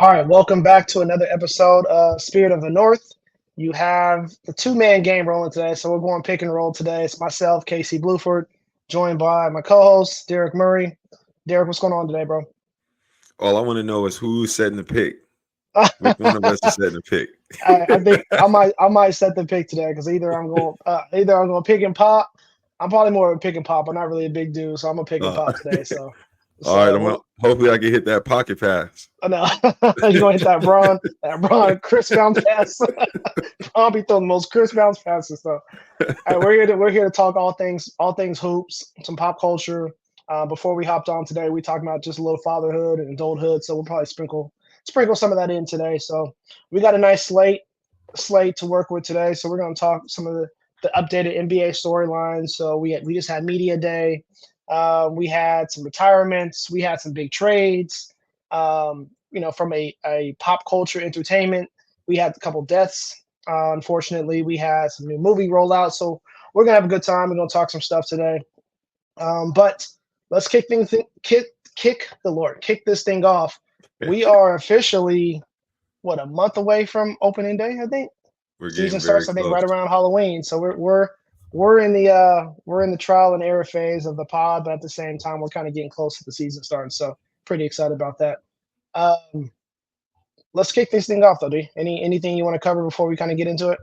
All right, welcome back to another episode of Spirit of the North. You have the two-man game rolling today, so we're going pick and roll today. It's myself, Casey Bluford, joined by my co-host, Derek Murray. Derek, what's going on today, bro? All I want to know is who's setting the pick. Which one of us is setting the pick? I think I might set the pick today because either I'm going pick and pop. I'm probably more of a pick and pop. I'm not really a big dude, so I'm gonna pick and Uh, pop today. So, all right, so hopefully I can hit that pocket pass. no, you're gonna hit that Braun crisp bounce pass. Braun be throwing the most crisp bounce passes. So, all right, we're here to talk all things hoops, some pop culture. Before we hopped on today, we talked about just a little fatherhood and adulthood. So we'll probably sprinkle some of that in today. So we got a nice slate to work with today. So we're going to talk some of the updated NBA storylines. So we just had media day. We had some retirements. We had some big trades. From a pop culture entertainment, we had a couple deaths. Unfortunately, we had some new movie rollouts. So we're gonna have a good time. We're gonna talk some stuff today. But let's kick this thing off. We are officially a month away from opening day, I think. We're Season getting very starts, I think, close. right around Halloween. So we're in the trial and error phase of the pod, but at the same time, we're kind of getting close to the season starting. So pretty excited about that. Um, let's kick this thing off, though. D. Anything you want to cover before we kind of get into it?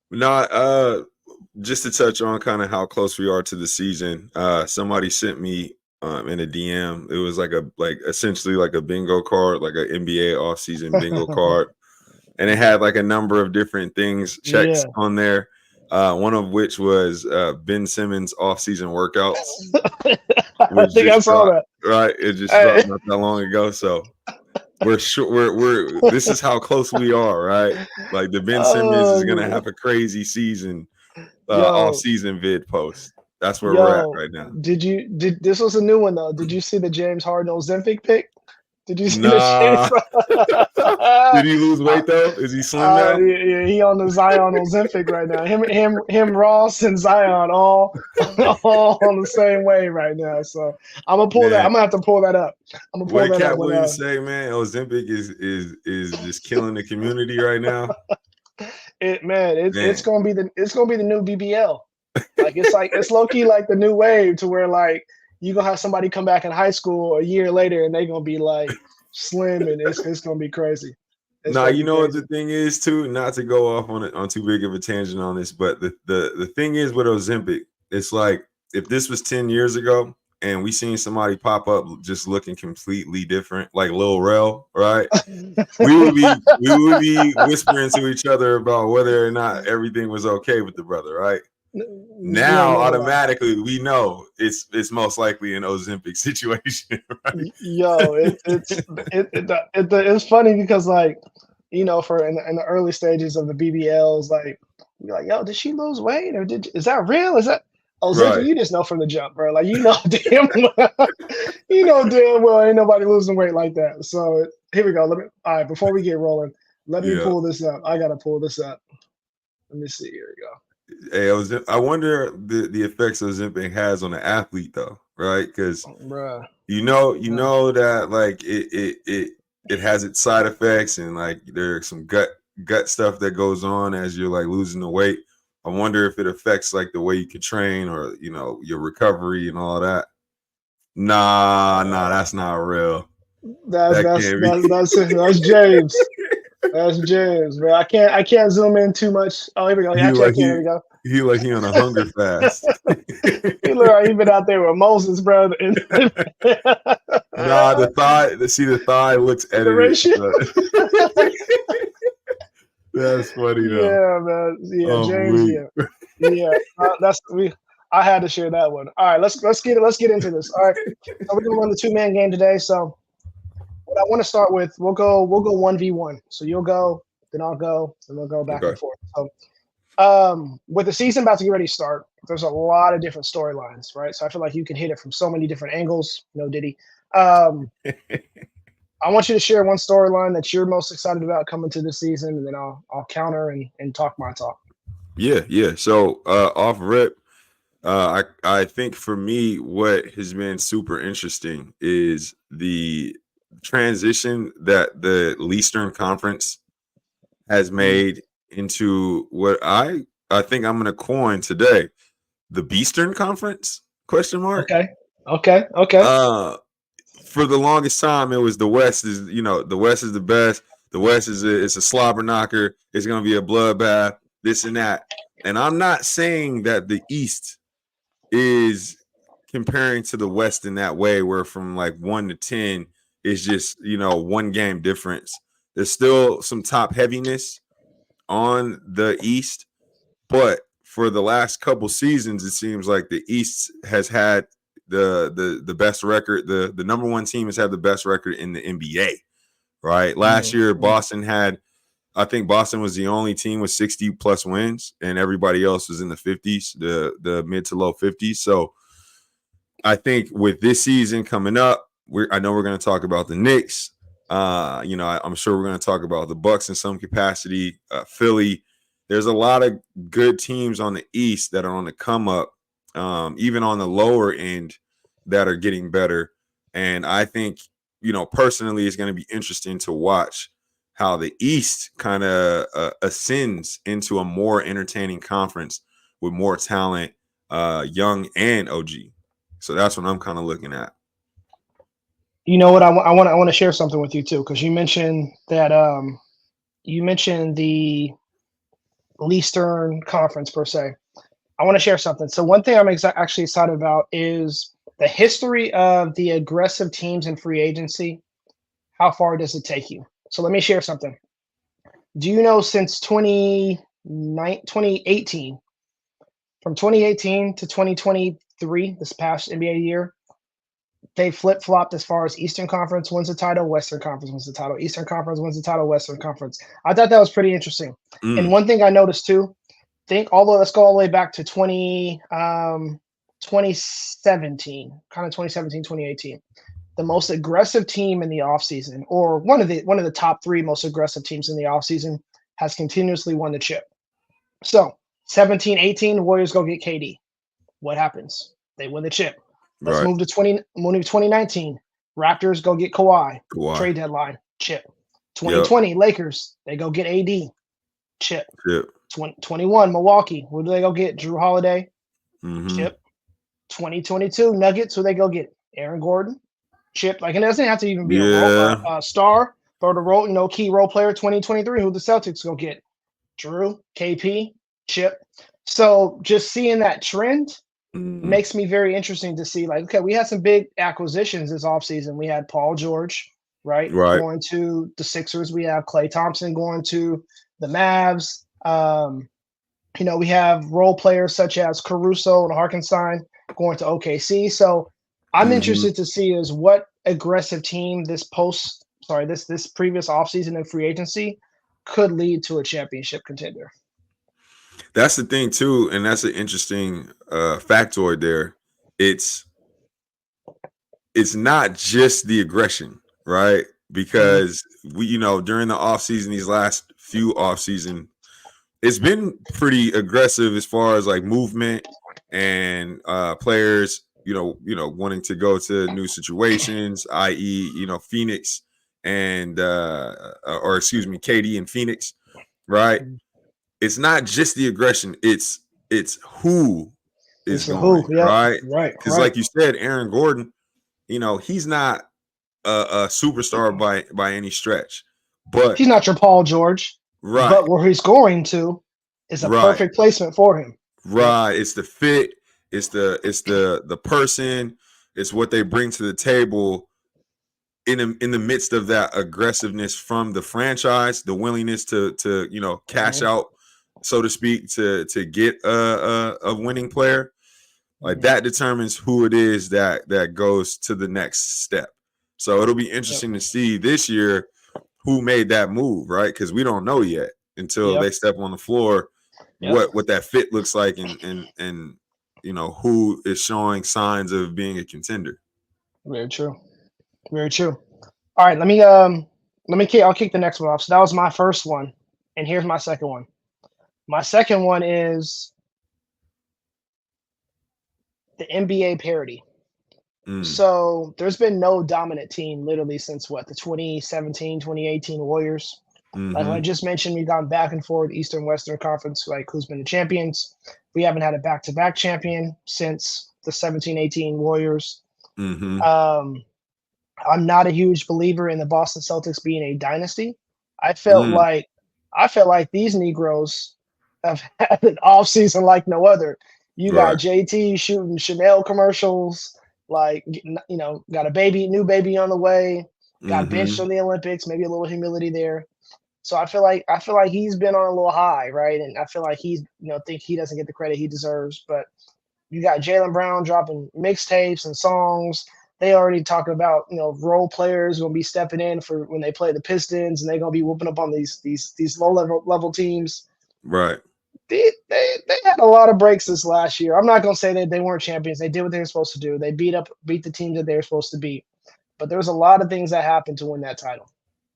Not just to touch on kind of how close we are to the season. Somebody sent me in a DM. It was essentially like a bingo card, like an NBA offseason bingo card, and it had like a number of different things checks Yeah, on there. One of which was Ben Simmons offseason workouts, I which think I just saw dropped. that. Right, it just Hey, dropped not that long ago. So we're sure we're this is how close we are, right? Like the Ben Simmons is gonna oh, have a crazy season, off yo, season vid post. That's where we're at yo, right now. did this was a new one though? Did you see the James Harden Ozempic pick? Did you see the James? Nah, did he lose weight though? Is he slim now? He on the Zion Ozempic right now. Him, Ross and Zion all on the same wave right now. So I'm gonna pull that. Man, I'm gonna have to pull that up. I'm gonna what pull did that up Cat when Williams say, man? Ozempic is just killing the community right now. it's Man, gonna be the new BBL. It's low key like the new wave to where like you gonna have somebody come back in high school a year later and they gonna be like slim and it's gonna be crazy. It's nah, gonna you be know what crazy. the thing is too. Not to go off on too big of a tangent on this, but the thing is with Ozempic, it's like if this was 10 years ago and we seen somebody pop up just looking completely different, like Lil Rel, right? We would be whispering to each other about whether or not everything was okay with the brother, right? You ain't Now never lied. automatically we know it's most likely an Ozempic situation, right? Yo, it's funny because like for in the early stages of the BBLs, like you're like, yo, did she lose weight or is that real? Is that Ozempic? Right. You just know from the jump, bro. Like damn well, damn well ain't nobody losing weight like that. So here we go. All right, before we get rolling, let me Yeah. pull this up. I gotta pull this up. Let me see. Here we go. Hey, I wonder the effects Ozempic has on the athlete though, right? Because Bruh. you bruh. know that like it has its side effects and like there's some gut stuff that goes on as you're like losing the weight. I wonder if it affects like the way you can train or your recovery and all that. Nah, that's not real. That's That that's can't be. that's that's that's James. That's James, bro. I can't zoom in too much. Oh, here we go. he Actually, I like can. he There we go. he like he on a hunger fast. He look like he been out there with Moses, bro. Nah, the thigh looks The edited. ratio. That's funny though. Yeah, man. Yeah, James. Weak. Yeah, yeah. That's we. I had to share that one. All right, let's get into this. All right, so we're gonna run the two-man game today. So what I want to start with, we'll go 1v1. So you'll go, then I'll go, and we'll go back Okay. and forth. So with the season about to get ready to start, there's a lot of different storylines, right? So I feel like you can hit it from so many different angles. No Diddy. Um, I want you to share one storyline that you're most excited about coming to this season, and then I'll counter and talk my talk. Yeah. So off rip, I think for me, what has been super interesting is transition that the Eastern Conference has made into what I think I'm going to coin today, the Beastern Conference? Question mark. Okay. Okay. Okay. For the longest time, it was the West is the West is the best. The West is it's a slobber knocker. It's going to be a bloodbath. This and that. And I'm not saying that the East is comparing to the West in that way, where from like 1 to 10 is just one game difference. There's still some top heaviness on the East, but for the last couple seasons, it seems like the East has had the best record. The number one team has had the best record in the NBA. Right. Last year, Boston had. I think Boston was the only team with 60 plus wins, and everybody else was in the 50s, the mid to low 50s. So I think with this season coming up, I know we're going to talk about the Knicks. I'm sure we're going to talk about the Bucks in some capacity. Philly. There's a lot of good teams on the East that are on the come up, even on the lower end, that are getting better. And I think, personally, it's going to be interesting to watch how the East kind of ascends into a more entertaining conference with more talent, young and OG. So that's what I'm kind of looking at. You know what? I want to share something with you too, because you mentioned that you mentioned the Eastern Conference per se. I want to share something. So one thing I'm actually excited about is the history of the aggressive teams in free agency. How far does it take you? So let me share something. Do you know since 2018, from 2018 to 2023, this past NBA year, they flip-flopped as far as Eastern Conference wins the title, Western Conference wins the title, Eastern Conference wins the title, Western Conference. I thought that was pretty interesting. And one thing I noticed too, let's go all the way back to 2017, kind of 2017, 2018. The most aggressive team in the offseason, or one of the top three most aggressive teams in the offseason, has continuously won the chip. So 17, 18, Warriors go get KD. What happens? They win the chip. Let's move to 2019. Raptors go get Kawhi. Trade deadline, chip. 2020, Lakers, they go get AD. Chip. 21, Milwaukee, who do they go get? Drew Holiday. Chip. 2022, Nuggets, who they go get? Aaron Gordon. Chip. Like, it doesn't have to even be a star, or the role, key role player. 2023, who the Celtics go get? Drew, KP, Chip. So just seeing that trend makes me very interesting to see, like, okay, we had some big acquisitions this offseason. We had Paul George, right, going to the Sixers. We have Klay Thompson going to the Mavs. We have role players such as Caruso and Hartenstein going to OKC. So I'm interested to see is what aggressive team this previous offseason in free agency could lead to a championship contender. That's the thing too, and that's an interesting factoid there. It's not just the aggression, right? Because we, during the offseason, these last few offseason, it's been pretty aggressive as far as like movement and players, wanting to go to new situations, i.e., Phoenix and KD and Phoenix, right? It's not just the aggression; it's who is going, right? Right. Because, like you said, Aaron Gordon, he's not a superstar by any stretch, but he's not your Paul George, right? But where he's going to is a perfect placement for him, right? It's the fit, it's the person, it's what they bring to the table. In the midst of that aggressiveness from the franchise, the willingness to cash out, so to speak, to get a winning player, like that determines who it is that goes to the next step. So it'll be interesting to see this year who made that move, right? Because we don't know yet until they step on the floor what that fit looks like and who is showing signs of being a contender. Very true. Very true. All right, I'll kick the next one off. So that was my first one, and here's my second one. My second one is the NBA parity. So there's been no dominant team literally since what, the 2017, 2018 Warriors. Like I Mm-hmm. just mentioned, we've gone back and forth, Eastern Western Conference, like who's been the champions. We haven't had a back to back champion since the 17-18 Warriors. Mm-hmm. Um, I'm not a huge believer in the Boston Celtics being a dynasty. I felt Mm. like I felt like these Negroes have had an off season like no other. You got Right. JT shooting Chanel commercials, like got a new baby on the way, got benched Mm-hmm. from the Olympics, maybe a little humility there. So I feel like he's been on a little high, right? And I feel like he's think he doesn't get the credit he deserves. But you got Jalen Brown dropping mixtapes and songs. They already talking about role players gonna be stepping in for when they play the Pistons, and they're gonna be whooping up on these low level teams. Right. They had a lot of breaks this last year. I'm not gonna say that they weren't champions. They did what they were supposed to do. They beat the teams that they were supposed to beat. But there was a lot of things that happened to win that title.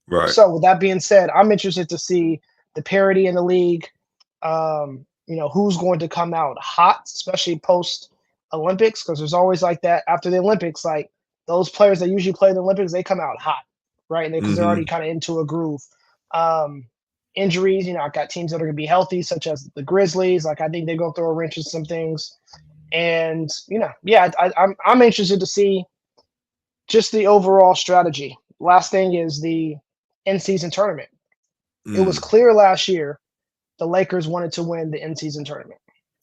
Right. So with that being said, I'm interested to see the parity in the league. Who's going to come out hot, especially post Olympics, because there's always like that after the Olympics. Like those players that usually play the Olympics, they come out hot, right? Because they're already Mm-hmm. kind of into a groove. Um, Injuries, I've got teams that are going to be healthy, such as the Grizzlies. Like I think they go through a wrench in some things, and yeah, I'm interested to see just the overall strategy. Last thing is the in-season tournament. It was Mm. clear last year the Lakers wanted to win the in-season tournament.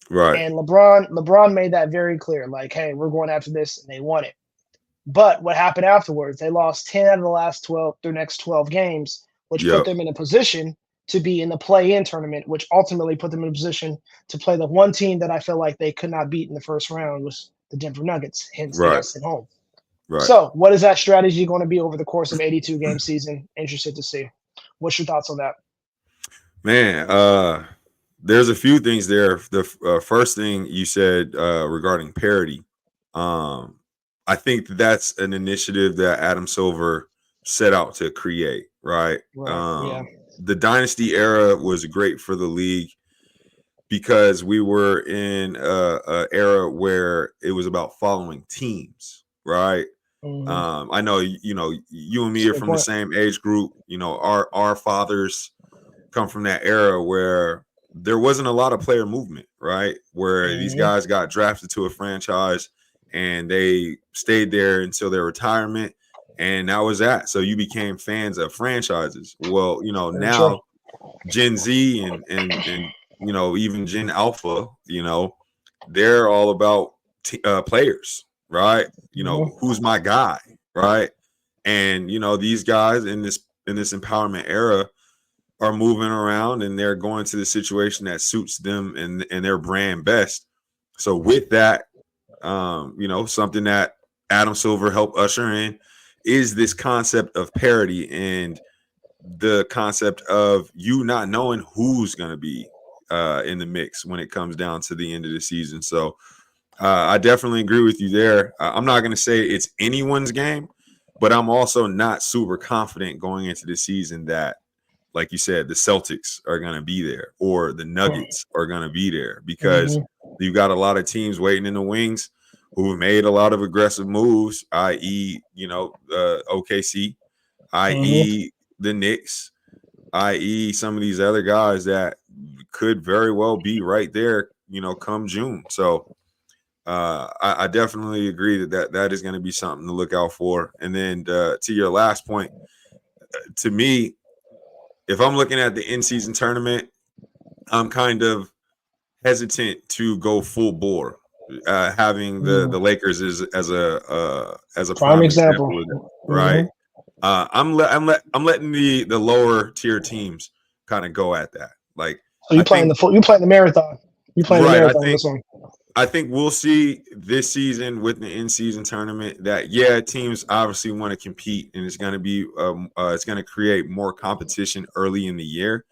Right. And LeBron made that very clear, like, hey, we're going after this, and they won it. But what happened afterwards? They lost 10 out of the last 12, their next 12 games, which put Yep. them in a position to be in the play-in tournament, which ultimately put them in a position to play the one team that I feel like they could not beat in the first round was the Denver Nuggets. Hence, they Right. got sent home. Right. So, what is that strategy going to be over the course of 82 game season? Interested to see. What's your thoughts on that? Man, there's a few things there. The first thing you said regarding parity, um, I think that's an initiative that Adam Silver set out to create. Right, Right. Yeah. the dynasty era was great for the league because we were in a era where it was about following teams. Right. Mm-hmm. I know you and me That's a are good from the point. same age group. Our fathers come from that era where there wasn't a lot of player movement, right? Where these Mm-hmm. guys got drafted to a franchise and they stayed there until their retirement, and that was that. So you became fans of franchises. Well, Very true. now Gen Z and even Gen Alpha, they're all about players, right? Mm-hmm. Who's my guy, right? And these guys in this empowerment era are moving around and they're going to the situation that suits them and their brand best. So with that, something that Adam Silver helped usher in is this concept of parity and the concept of you not knowing who's going to be in the mix when it comes down to the end of the season. So I definitely agree with you there. I'm not going to say it's anyone's game, but I'm also not super confident going into the season that, like you said, the Celtics are going to be there or the Nuggets are going to be there because Mm-hmm. you've got a lot of teams waiting in the wings who've made a lot of aggressive moves, i.e., OKC, Mm-hmm. i.e., the Knicks, i.e., some of these other guys that could very well be right there, come June. So I definitely agree that is going to be something to look out for. And then to your last point, to me, if I'm looking at the in-season tournament, I'm kind of hesitant to go full bore. Having the Mm. Lakers as a Prime prime example. example of that, right? Mm-hmm. I'm letting the lower tier teams kind of go at that. Like So I think, you playing the marathon. You playing the right? I marathon think this one. I think we'll see this season with the in-season tournament that teams obviously want to compete and it's going to be it's going to create more competition early in the year.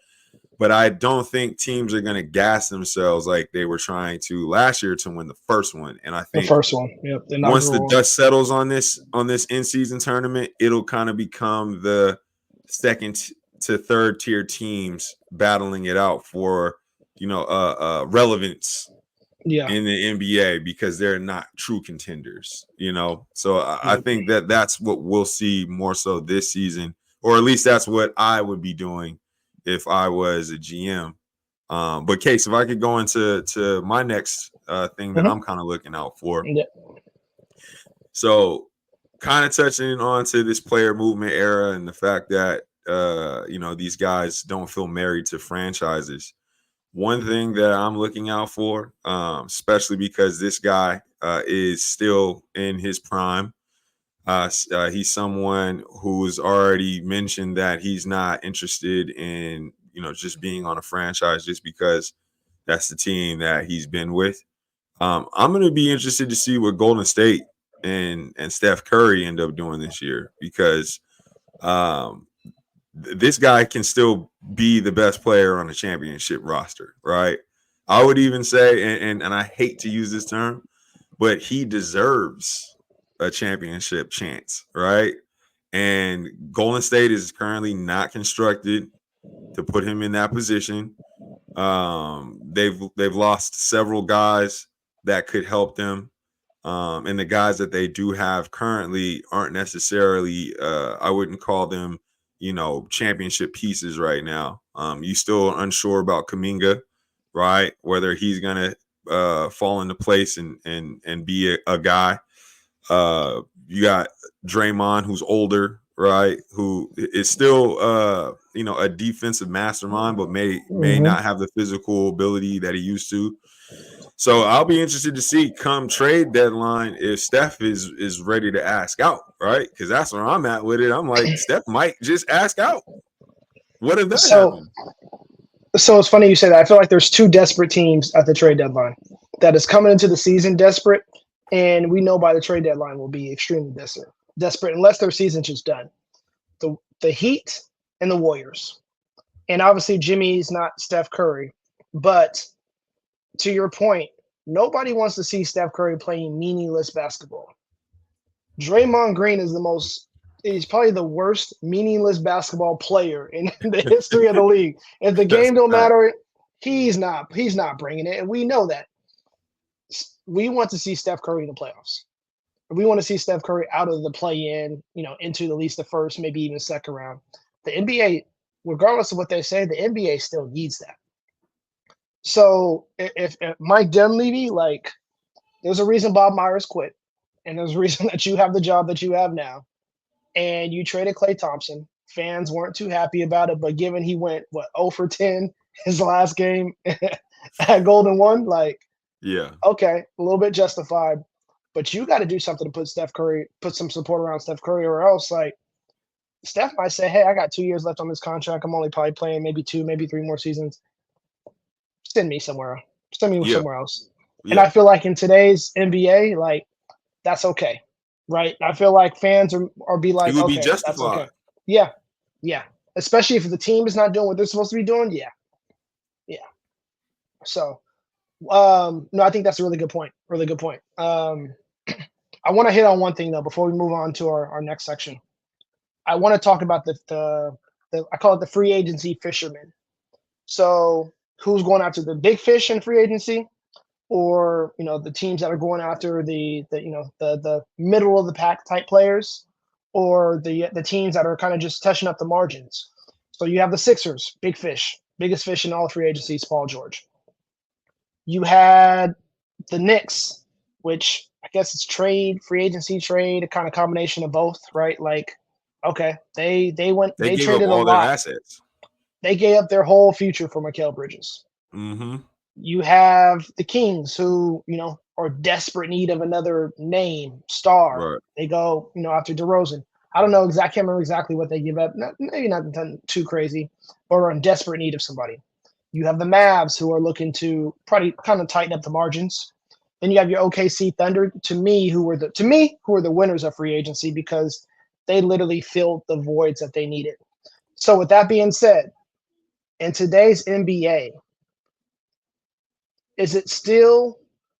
But I don't think teams are going to gas themselves like they were trying to last year to win the first one. And I The think first one. Yep. The once the inaugural one. dust settles on this in-season tournament, it'll kind of become the second to third tier teams battling it out for relevance Yeah. in the NBA because they're not true contenders, you know. So I think that that's what we'll see more so this season, or at least that's what I would be doing if I was a GM. But Case, if I could go into my next thing that Mm-hmm. I'm kind of looking out for. Yeah. So kind of touching on to this player movement era and the fact that you know, these guys don't feel married to franchises. One thing that I'm looking out for, especially because this guy is still in his prime. He's someone who's already mentioned that he's not interested in, you know, just being on a franchise just because that's the team that he's been with. I'm going to be interested to see what Golden State and Steph Curry end up doing this year because um, this guy can still be the best player on a championship roster, right? I would even say, and I hate to use this term, but he deserves a championship chance, right? And Golden State is currently not constructed to put him in that position. They've lost several guys that could help them. And the guys that they do have currently aren't necessarily I wouldn't call them, you know, championship pieces right now. You still unsure about Kaminga, right? Whether he's gonna fall into place and be a guy. You got Draymond, who's older, right? Who is still you know, a defensive mastermind, but may Mm-hmm. not have the physical ability that he used to. So I'll be interested to see come trade deadline if Steph is ready to ask out, right? Because that's where I'm at with it. I'm like, Steph might just ask out. What if that So, happens? so it's funny you say that. I feel like there's two desperate teams at the trade deadline that is coming into the season desperate, and we know by the trade deadline will be extremely desperate. Desperate unless their season's just done. The Heat and the Warriors, and obviously Jimmy's not Steph Curry, but to your point, nobody wants to see Steph Curry playing meaningless basketball. Draymond Green is the most he's probably the worst meaningless basketball player in the history of the league. If the That's game a don't fact. matter, he's not bringing it, and we know that. We want to see Steph Curry in the playoffs. We want to see Steph Curry out of the play-in, into at least the first, maybe even second round. The NBA, regardless of what they say, the NBA still needs that. So if Mike Dunleavy, like, there's a reason Bob Myers quit, and there's a reason that you have the job that you have now, and you traded Klay Thompson. Fans weren't too happy about it, but given he went 0 for 10 his last game at Golden One, like, Yeah. okay, a little bit justified. But you got to do something to put some support around Steph Curry, or else, like, Steph might say, "Hey, I got 2 years left on this contract. I'm only probably playing maybe 2, maybe 3 more seasons. Send me somewhere. Send me Yeah. somewhere else." And Yeah. I feel like in today's NBA, like, that's okay, right? I feel like fans are be He like, would be okay, that's justified. okay. Yeah, yeah. Especially if the team is not doing what they're supposed to be doing. Yeah, yeah. So, no, I think that's a really good point. Really good point. I want to hit on one thing though before we move on to our next section. I want to talk about the I call it the free agency fisherman. So, who's going after the big fish in free agency, or the teams that are going after the middle of the pack type players, or the teams that are kind of just touching up the margins. So you have the Sixers, big fish, biggest fish in all free agencies, Paul George. You had the Knicks, which I guess it's trade, free agency trade, a kind of combination of both, right? Like, okay, They they gave up traded a all their lot. assets. They gave up their whole future for Mikal Bridges. Mm-hmm. You have the Kings, who are desperate need of another name star. Right. They go after DeRozan. I don't know exactly. I can't remember exactly what they give up. Maybe not too crazy, but are in desperate need of somebody. You have the Mavs, who are looking to probably kind of tighten up the margins. Then you have your OKC Thunder. To me, who were the winners of free agency, because they literally filled the voids that they needed. So with that being said, in today's NBA, is it still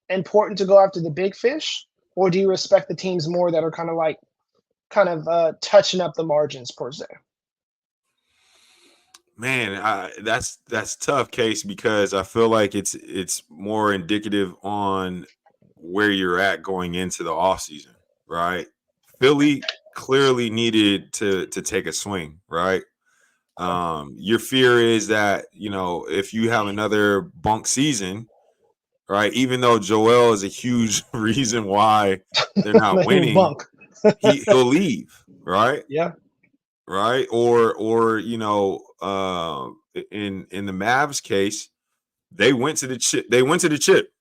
important to go after the big fish, or do you respect the teams more that are kind of touching up the margins per se? Man, that's tough case because I feel like it's more indicative on where you're at going into the offseason, right? Philly clearly needed to take a swing, right? Your fear is that, if you have another bunk season, right, even though Joel is a huge reason why they're not He was winning, bunk. he'll leave, right? Yeah. Right? Or in the Mavs case, they went to the chip. They went to the chip,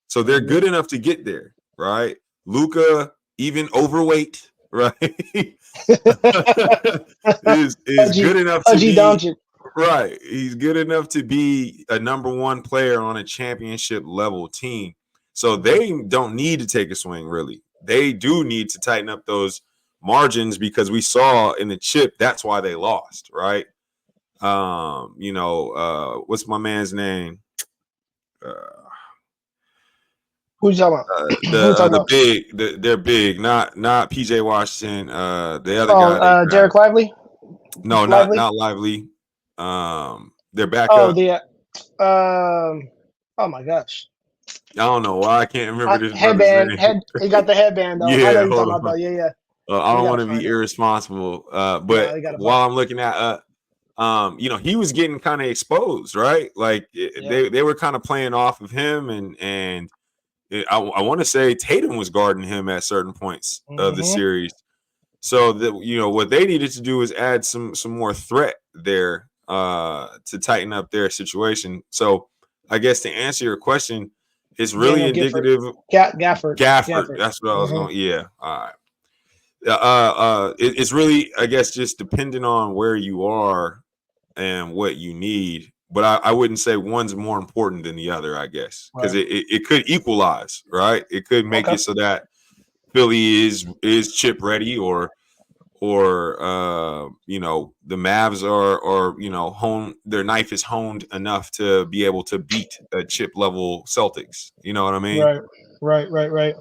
so they're good enough to get there, right? Luca, even overweight, right, is good enough to Pudgy be Doncic. right. He's good enough to be a number one player on a championship level team. So they don't need to take a swing, really. They do need to tighten up those margins because we saw in the chip that's why they lost, right? What's my man's name? Uh, Who you talking about? Who you talking the about? big, they're big, not PJ Washington. The other Oh, guy they Derek grabbed. Lively. No, not Lively. not Lively. Their Oh, backup. oh my gosh. I don't know why I can't remember this brother's Headband. name. He got the headband though. I know Yeah, you're talking hold about though. on. Yeah, yeah. I We don't gotta want to be find it. irresponsible. No, But we gotta find while it. I'm looking at he was getting kind of exposed, right? Like Yeah. they were kind of playing off of him, and I want to say Tatum was guarding him at certain points of the Mm-hmm. series. So that what they needed to do is add some more threat there to tighten up their situation. So I guess to answer your question, it's really Daniel Gifford. indicative. Gafford. Gafford, Gafford. that's what I was Mm-hmm. going. Yeah, all right. It's really, I guess, just depending on where you are and what you need. But I wouldn't say one's more important than the other, I guess, because Right. it could equalize, right? It could make Okay. it so that Philly is chip ready, or the Mavs are hone their knife is honed enough to be able to beat a chip level Celtics. You know what I mean? Right. Right.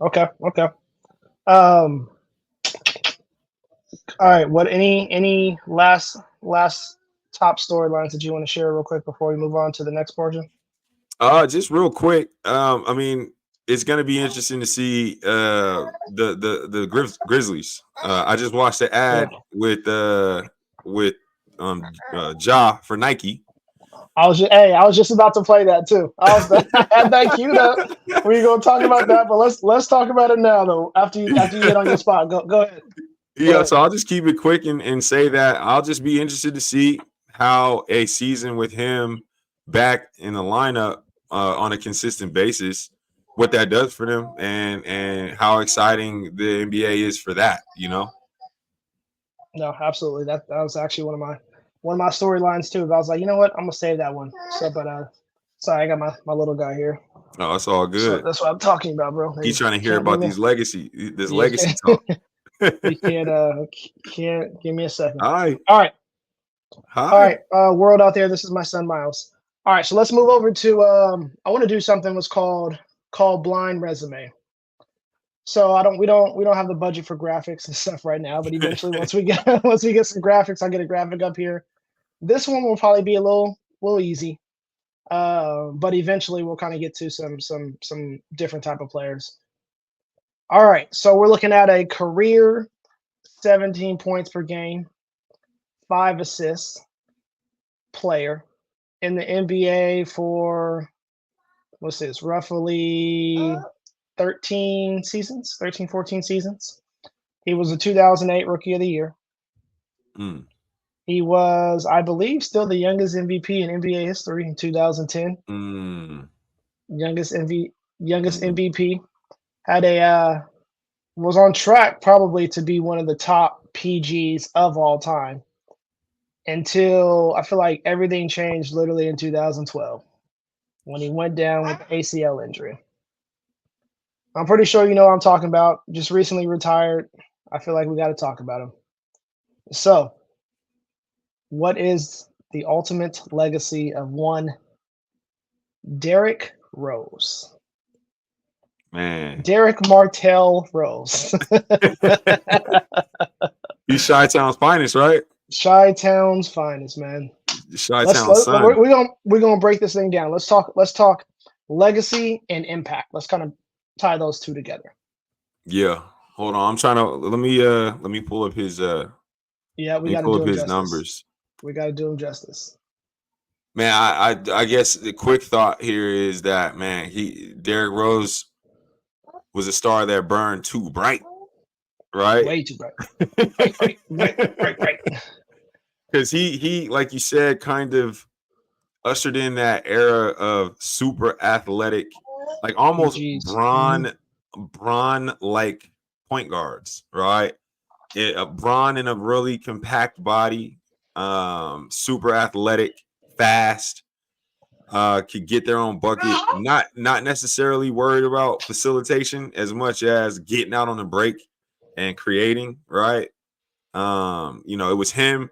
Okay. Okay. Um. All right. What? Any last top storylines that you want to share real quick before we move on to the next portion? Just real quick. I mean, it's gonna be interesting to see the Grizzlies. I just watched the Yeah. ad with Ja for Nike. I was just about to play that too. I had that queued up. We're gonna talk about that, but let's talk about it now though. After you get on your spot, go ahead. Go Yeah, ahead. so I'll just keep it quick and say that I'll just be interested to see how a season with him back in the lineup on a consistent basis, what that does for them, and how exciting the NBA is for that. No, absolutely. That was actually one of my storylines too. But I was like, you know what? I'm gonna save that one. So, but sorry, I got my little guy here. Oh, it's all So good. that's what I'm talking about, bro. He's Hey, trying to hear can't give about me. this Yeah, legacy talk. you can't give me a second. Hi, All right, all hi. right, world out there. This is my son Miles. All right, so let's move over to. I want to do something what's called blind resume. So we don't have the budget for graphics and stuff right now, but eventually once we get once we get some graphics, I'll get a graphic up here. This one will probably be a little easy, but eventually we'll kind of get to some different type of players. All right, so we're looking at a career 17 points per game, 5 assists player in the NBA for what's this, roughly 13 seasons, 13, 14 seasons. He was a 2008 Rookie of the Year. Mm, He was, I believe, still the youngest MVP in NBA history in 2010. mm, Youngest mm. MVP. Had a was on track probably to be one of the top PGs of all time until I feel like everything changed literally in 2012 when he went down with the ACL injury. I'm pretty sure you know what I'm talking about. Just recently retired. I feel like we got to talk about him. So, what is the ultimate legacy of one Derrick Rose? Man, Derrick Martell Rose. he's Chi Town's finest, right? Chi Town's finest, man. Chi-Town Sun. We're gonna break this thing down. Let's talk legacy and impact. Let's kind of tie those two together. Yeah. Hold on. I'm trying to let me pull up his Yeah, let we me got to pull do up him his justice. numbers. We got to do him justice. Man, I guess the quick thought here is that, man, Derrick Rose was a star that burned too bright, right? Way too bright. Right. Because he like you said, kind of ushered in that era of super athletic, like almost PGs. Bron like point guards, right? Bron in a really compact body, super athletic, fast, could get their own bucket, not necessarily worried about facilitation as much as getting out on the break and creating, right? It was him.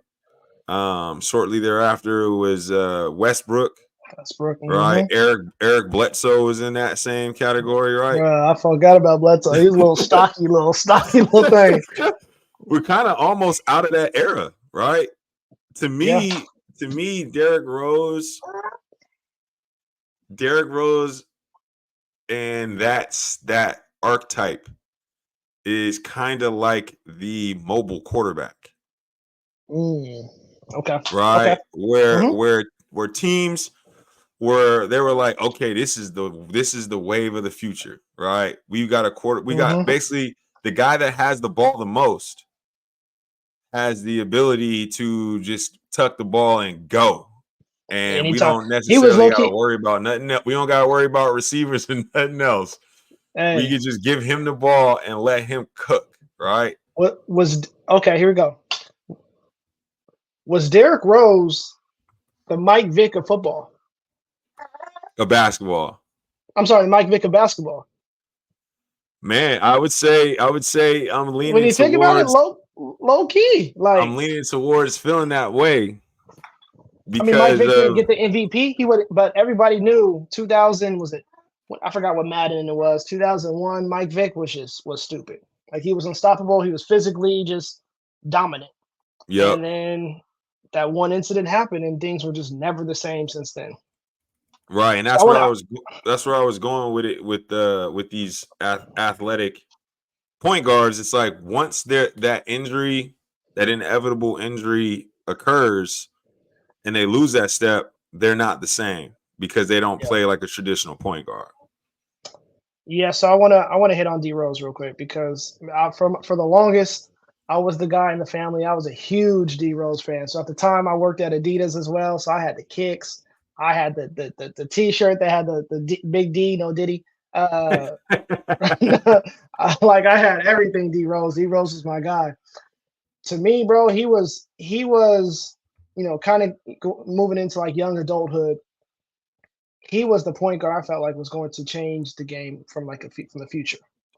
Shortly thereafter, it was Westbrook, Westbrook. right? Eric Bledsoe was in that same category, right? I forgot about Bledsoe. He's a little stocky little thing. We're kind of almost out of that era, right? To Yeah. me, Derrick Rose, and that archetype is kind of like the mobile quarterback. Okay. Right? Okay. Where teams they were like, okay, this is the wave of the future, right? We got basically the guy that has the ball the most has the ability to just tuck the ball and go. And we Anytime. don't He was necessarily low got to key. worry about nothing else. We don't got to worry about receivers and nothing else. We Hey, could just give him the ball and let him cook, right? what was okay? Here we go. Was Derrick Rose the Mike Vick of football? A basketball. I'm sorry, Mike Vick of basketball. Man, I would say I'm When leaning you think about it, towards low key, I'm leaning towards feeling that way I mean, Mike because Vick didn't of get the MVP. He would, but everybody knew 2000 was it? I forgot what Madden it was. 2001. Mike Vick was stupid. Like he was unstoppable. He was physically just dominant. yep. And then that one incident happened, and things were just never the same since then. Right, and So I want that's where I was going with it with these athletic point guards. It's like once that inevitable injury occurs and they lose that step, they're not the same because they don't play like a traditional point guard. Yeah, so I wanna hit on D Rose real quick because for the longest I was the guy in the family. I was a huge D Rose fan. So at the time I worked at Adidas as well. So I had the kicks. I had the T-shirt that had the big D, no Diddy. I had everything D Rose. D Rose was my guy. To me, bro, he was kind of moving into like young adulthood. He was the point guard I felt like was going to change the game from from the future,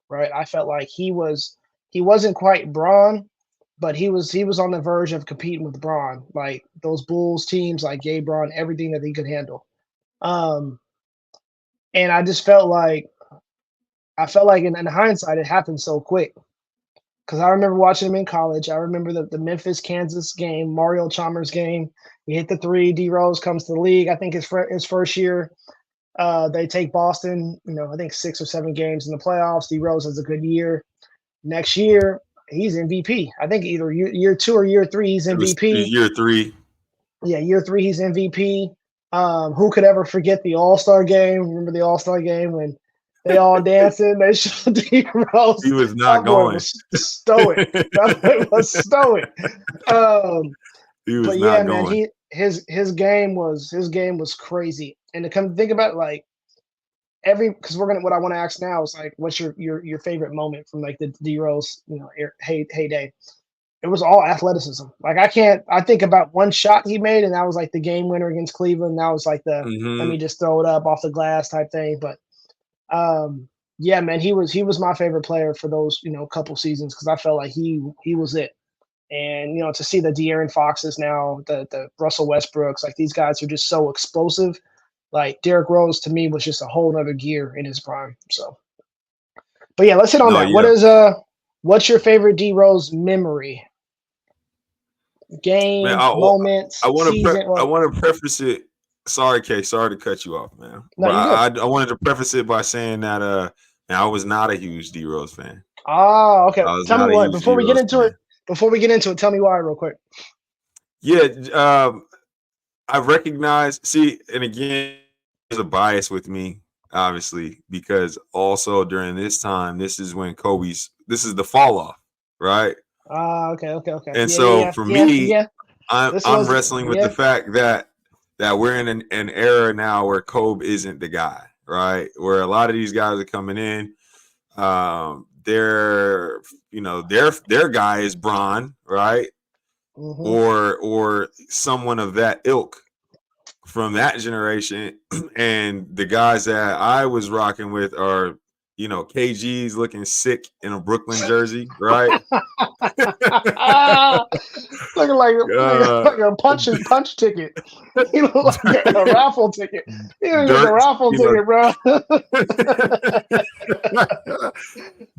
right? I felt like he wasn't quite Braun, but he was on the verge of competing with Braun, like those Bulls teams, like gave Braun everything that he could handle. Um, and I felt like in hindsight it happened so quick because I remember watching him in college. I remember the Memphis Kansas game, Mario Chalmers game. He hit the three. D Rose comes to the league. I think his first year. They take Boston, I think 6 or 7 games in the playoffs. D Rose has a good year. Next year, he's MVP. I think either year 2 or year 3, he's It was MVP. year 3. Yeah, year 3, he's MVP. Who could ever forget the All Star game? Remember the All Star game when they all dancing? They showed D Rose. He was not That boy going. was stoic. That boy was stoic. He was But yeah, not man, going. his game was crazy. And to come think about it, like because what I want to ask now is like, what's your favorite moment from like the D Rose heyday? It was all athleticism. Like I think about one shot he made, and that was like the game winner against Cleveland. That was like the let me just throw it up off the glass type thing. But yeah, man, he was my favorite player for those couple seasons because I felt like he was it. And to see the De'Aaron Foxes now, the Russell Westbrooks, like these guys are just so explosive. Like Derrick Rose to me was just a whole other gear in his prime. So, but yeah, let's hit on No, that. yeah. What's your favorite D Rose memory? Man, game, I moments, want to season. I Well, want to preface it. Sorry, Kay. Sorry to cut you off, man. no, But you good. I wanted to preface it by saying that man, I was not a huge D Rose fan. Ah, okay. I was Tell me not a what huge D Rose fan. Before we get into it, tell me why real quick. Yeah, I recognize. See, and again, there's a bias with me, obviously, because also during this time, this is when this is the fall off, right? Ah, okay. And Yeah, so yeah, for yeah, me, yeah. This I'm was wrestling with the yeah. fact that we're in an era now where Kobe isn't the guy, right? Where a lot of these guys are coming in. Their guy is Braun, right? Mm-hmm. Or someone of that ilk from that generation. And the guys that I was rocking with are, KG's looking sick in a Brooklyn jersey, right? Looking like uh, like a punch ticket. He look like a raffle ticket. He look like a Dirk, raffle ticket, bro.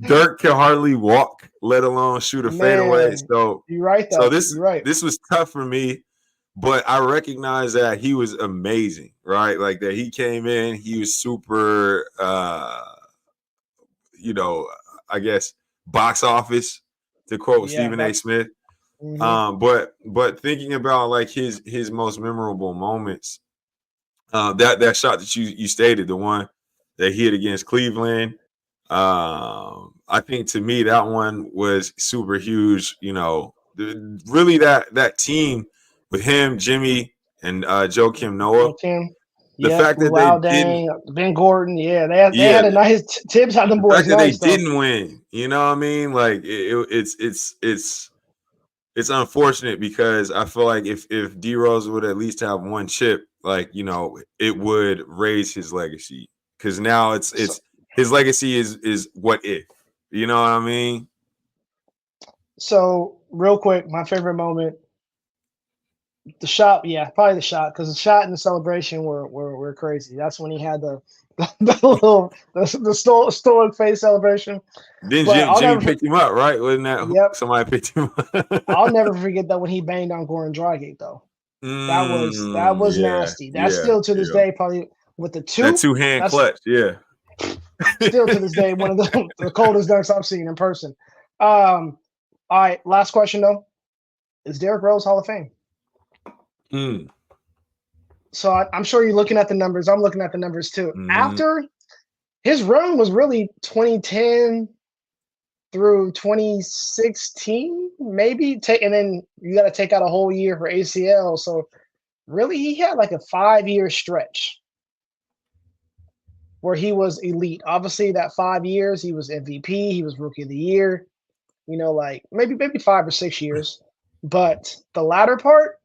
Dirk can hardly walk, let alone shoot a fadeaway. Man, So, you're right so though. this You're right. this was tough for me, but I recognize that he was amazing, right? Like that he came in, he was super, you know, I guess box office to quote Yeah, Stephen A. box. Smith. Mm-hmm. But thinking about like his most memorable moments, that shot that you stated, the one that he hit against Cleveland. I think to me that one was super huge. Really that team with him, Jimmy, and Joakim Noah. Joakim. The Yep. fact that they Luau didn't, Dang, Ben Gordon. Yeah, they yeah, had a nice Tibbs had them the boys fact that they nice though. didn't win, you know what I mean? Like it's unfortunate because I feel like if D Rose would at least have one chip, like it would raise his legacy. Because now So, it's his legacy is what if, you know what I mean? so real quick, my favorite moment, the shot. Yeah, probably the shot because the shot and the celebration were crazy. That's when he had the little stoic face celebration. Then But Jimmy picked him up, right? Wasn't that yep, somebody picked him up? I'll never forget that when he banged on Goran Dragic though. That was Yeah, nasty. That's yeah, still to this yeah. day probably with the That two. 2-hand That's clutch, yeah. still to this day one of the coldest dunks I've seen in person. Um, all right, last question though: is Derrick Rose Hall of Fame? Mm. So I'm sure you're looking at the numbers. I'm looking at the numbers too. Mm-hmm. After his run was really 2010 through 2016, maybe. And then you got to take out a whole year for ACL. So really, he had like a 5-year stretch where he was elite. Obviously, that 5 years, he was MVP, he was Rookie of the Year. Like maybe 5 or 6 years. But the latter part,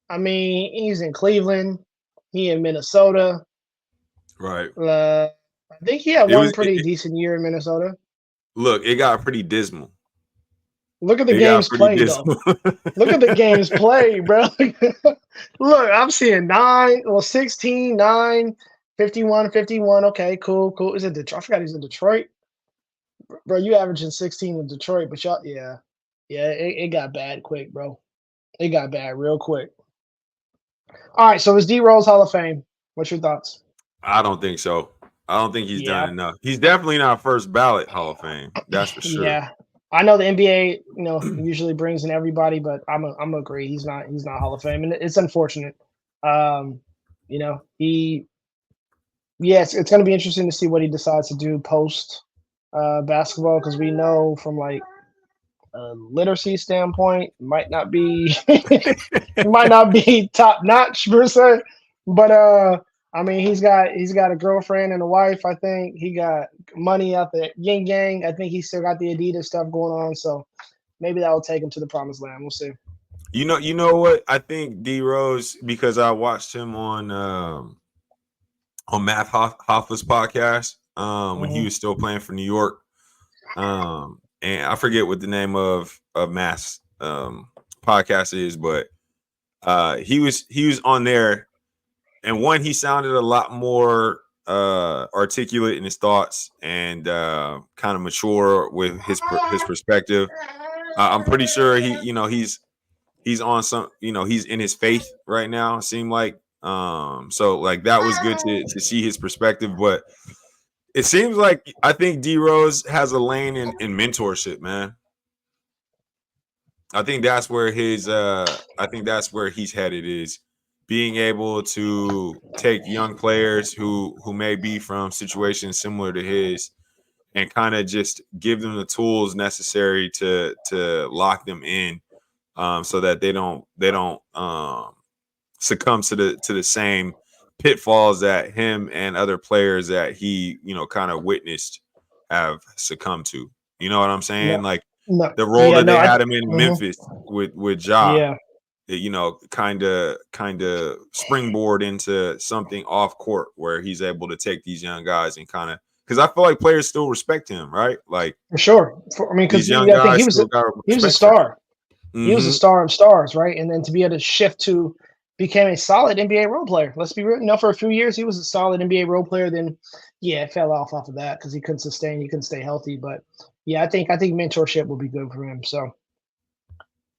I mean, he's in Cleveland, he in Minnesota. Right. I think he had It one was pretty decent year in Minnesota. look, it got pretty dismal. Look at the It got games pretty played, though. dismal. Look at the games played, bro. Look, I'm seeing 16, 9, 51, 51. Okay, cool. Is it Detroit? I forgot he's in Detroit. Bro, you averaging 16 in Detroit, but y'all, yeah. Yeah, it got bad quick, bro. It got bad real quick. All right, so is D Rose Hall of Fame? What's your thoughts? I don't think so. I don't think he's done Yeah, enough. He's definitely not first ballot Hall of Fame. That's for sure. yeah. I know the NBA, usually brings in everybody, but I'm agree. He's not Hall of Fame, and it's unfortunate. Um, he yeah, it's going to be interesting to see what he decides to do post basketball because we know from like a literacy standpoint might not be might not be top notch per se, but I mean he's got a girlfriend and a wife. I think he got money out the yin yang. I think he still got the Adidas stuff going on, so maybe that will take him to the promised land. We'll see. You know what? I think D Rose, because I watched him on Matt Hoffa's podcast when he Hmm. was still playing for New York. And I forget what the name of Matt's podcast is, but he was on there, and one, he sounded a lot more articulate in his thoughts and kind of mature with his perspective. I'm pretty sure he's he's on some, he's in his faith right now. It seemed like, so like that was good to see his perspective. But it seems like I think D Rose has a lane in mentorship, man. I think that's where he's headed, is being able to take young players who may be from situations similar to his and kind of just give them the tools necessary to lock them in, so that they don't succumb to the same pitfalls that him and other players that he kind of witnessed have succumbed to. You know what I'm saying? No, Like no, the role yeah, that no, they had him in mhm, Memphis with Ja, yeah, kind of springboard into something off court where he's able to take these young guys and kind of, because I feel like players still respect him, right? Like for sure. I mean, because these you young got to think guys still got he was a respect for him. star. He was a Mm-hmm. star of stars, right? And then to be able to shift to became a solid NBA role player. Let's be real. For a few years he was a solid NBA role player. Then, yeah, it fell off of that because he couldn't sustain. He couldn't stay healthy. But yeah, I think mentorship will be good for him. So,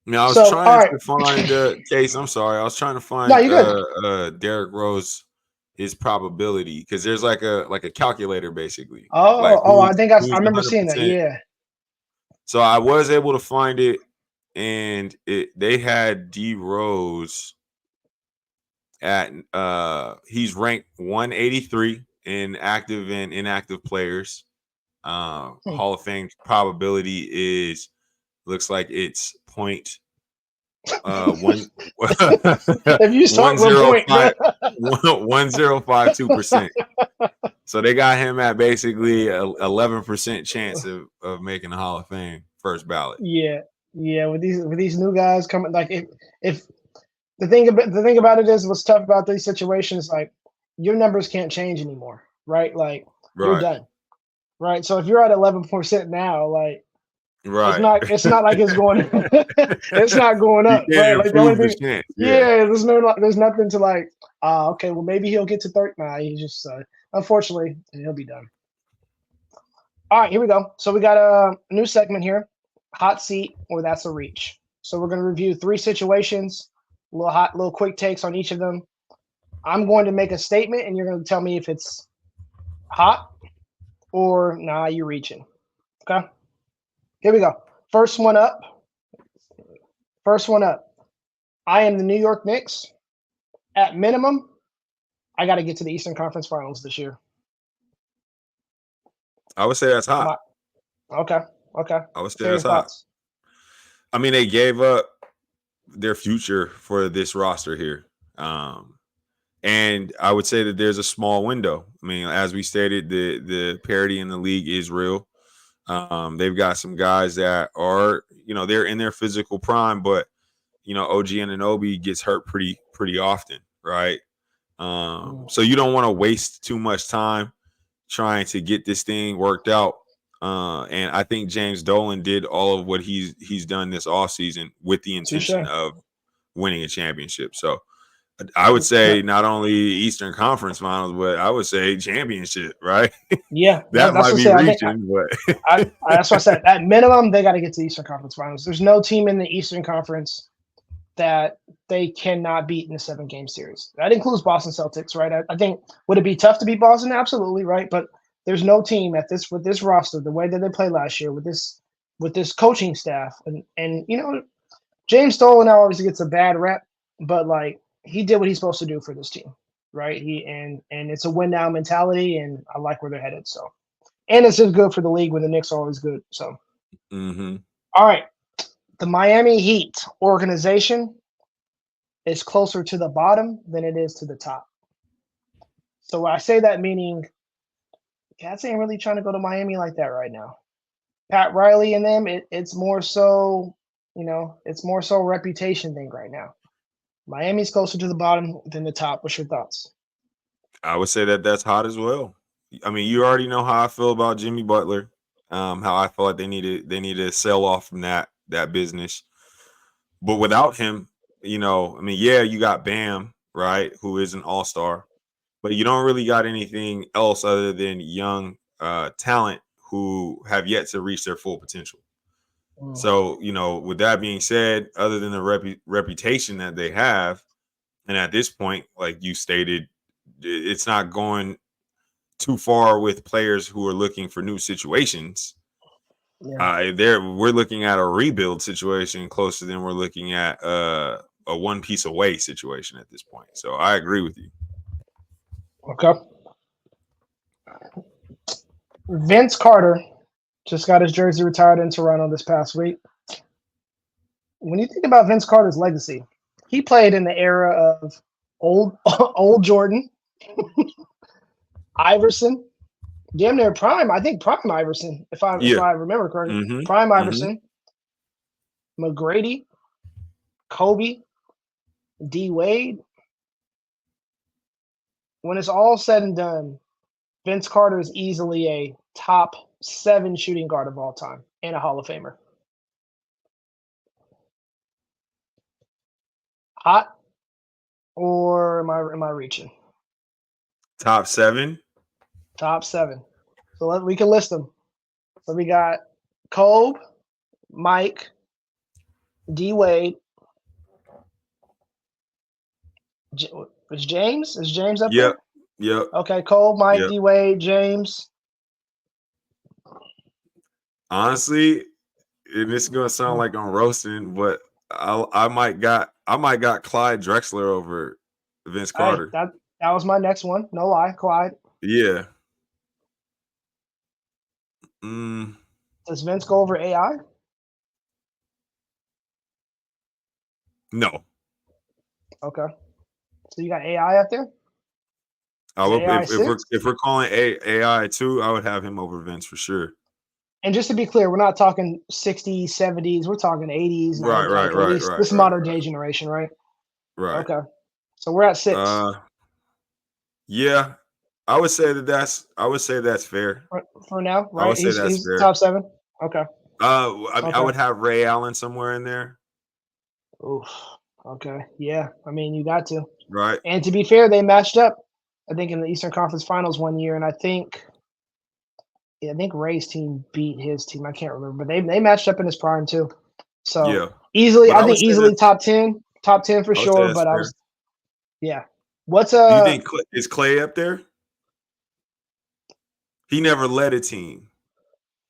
I was all trying right. to find Case. I'm sorry, I was trying to No, find you're good. Derrick Rose, his probability, because there's like a calculator basically, like Oh, I who's think I who's remember seeing that. 100%. Yeah. So I was able to find it, and they had D Rose at he's ranked 183 in active and inactive players. Hmm. Hall of Fame probability is, looks like it's one If you start with point, bro. 1052%. So they got him at basically 11% chance of making the Hall of Fame first ballot. Yeah, yeah. With these new guys coming, like if the thing about it is what's tough about these situations, like your numbers can't change anymore, right? Like you're Right. done, right? So if you're at 11% now, like Right. it's not like it's going it's not going You up, can't right? Like the only improve the thing, chance. Yeah. yeah, there's nothing to like. Okay, well maybe he'll get to 30. Nah, he just unfortunately he'll be done. All right, here we go. So we got a new segment here, hot seat or that's a reach. So we're going to review three situations, little quick takes on each of them. I'm going to make a statement, and you're going to tell me if it's hot or nah, you're reaching. Okay, here we go. First one up. First one up. I am the New York Knicks. At minimum, I got to get to the Eastern Conference Finals this year. I would say that's hot. My, okay, okay. I would say Share your that's hot. thoughts. I mean, they gave up their future for this roster here. And I would say that there's a small window. I mean, as we stated, the parity in the league is real. They've got some guys that are, they're in their physical prime, but OG Anunoby gets hurt pretty often, right? So you don't want to waste too much time trying to get this thing worked out. And I think James Dolan did all of what he's done this offseason with the intention Touche. of winning a championship. So I would say not only Eastern Conference Finals, but I would say championship, right? Yeah, That that's might what I be say. I think reaching, but that's what I said. At minimum, they got to get to the Eastern Conference Finals. There's no team in the Eastern Conference that they cannot beat in a 7-game series. That includes Boston Celtics, right? I think would it be tough to beat Boston? Absolutely, right. But there's no team with this roster, the way that they played last year, with this coaching staff, and James Dolan now obviously gets a bad rep, but like he did what he's supposed to do for this team, right? And it's a win now mentality, and I like where they're headed. So, and it's just good for the league when the Knicks are always good. So, all right, the Miami Heat organization is closer to the bottom than it is to the top. So I say that meaning Cats ain't really trying to go to Miami like that right now. Pat Riley and them, it's more so, it's more so a reputation thing right now. Miami's closer to the bottom than the top. What's your thoughts? I would say that that's hot as well. I mean, you already know how I feel about Jimmy Butler. How I feel like they need to sell off from that business. But without him, I mean, yeah, you got Bam, right, who is an all-star, but you don't really got anything else other than young talent who have yet to reach their full potential. Mm. So, with that being said, other than the reputation that they have, and at this point, like you stated, it's not going too far with players who are looking for new situations. Yeah. We're looking at a rebuild situation closer than we're looking at a one piece away situation at this point. So I agree with you. Okay. Vince Carter just got his jersey retired in Toronto this past week. When you think about Vince Carter's legacy, he played in the era of old old Jordan, Iverson, damn near prime. I think prime Iverson, if Yeah. I remember correctly, Mm-hmm. prime Mm-hmm. Iverson, McGrady, Kobe, D Wade. When it's all said and done, Vince Carter is easily a top 7 shooting guard of all time and a Hall of Famer. Hot or am I reaching? Top 7. Top 7. So we can list them. So we got Kobe, Mike, D Wade. Is James? Is James up Yep. there? Yep. Okay, Kobe, Mike, Yep. D Wade, James. Honestly, and this is gonna sound like I'm roasting, but I might got Clyde Drexler over Vince Hey, Carter. that was my next one. No lie, Clyde. Yeah. Does Vince go over AI? No. Okay. So you got AI up there? I Is would, AI if 6? we're calling AI too, I would have him over Vince for sure. And just to be clear, we're not talking 60s, 70s. We're talking 80s, Right, 90s, right, like at right, least right, this right, modern day right, generation, right? right. Okay. So we're at 6 Yeah, I would say that's fair. for now, I would right? say that's He's fair. top 7. Okay. I Okay. would have Ray Allen somewhere in there, Oof. Okay. Yeah. I mean, you got to. right? And to be fair, they matched up, I think, in the Eastern Conference Finals one year, and I think Ray's team beat his team. I can't remember, but they matched up in his prime too. So Yeah, easily, but I think easily top 10 for I would say sure. that's But I fair. was, yeah. What's Do you think is Clay up there? He never led a team.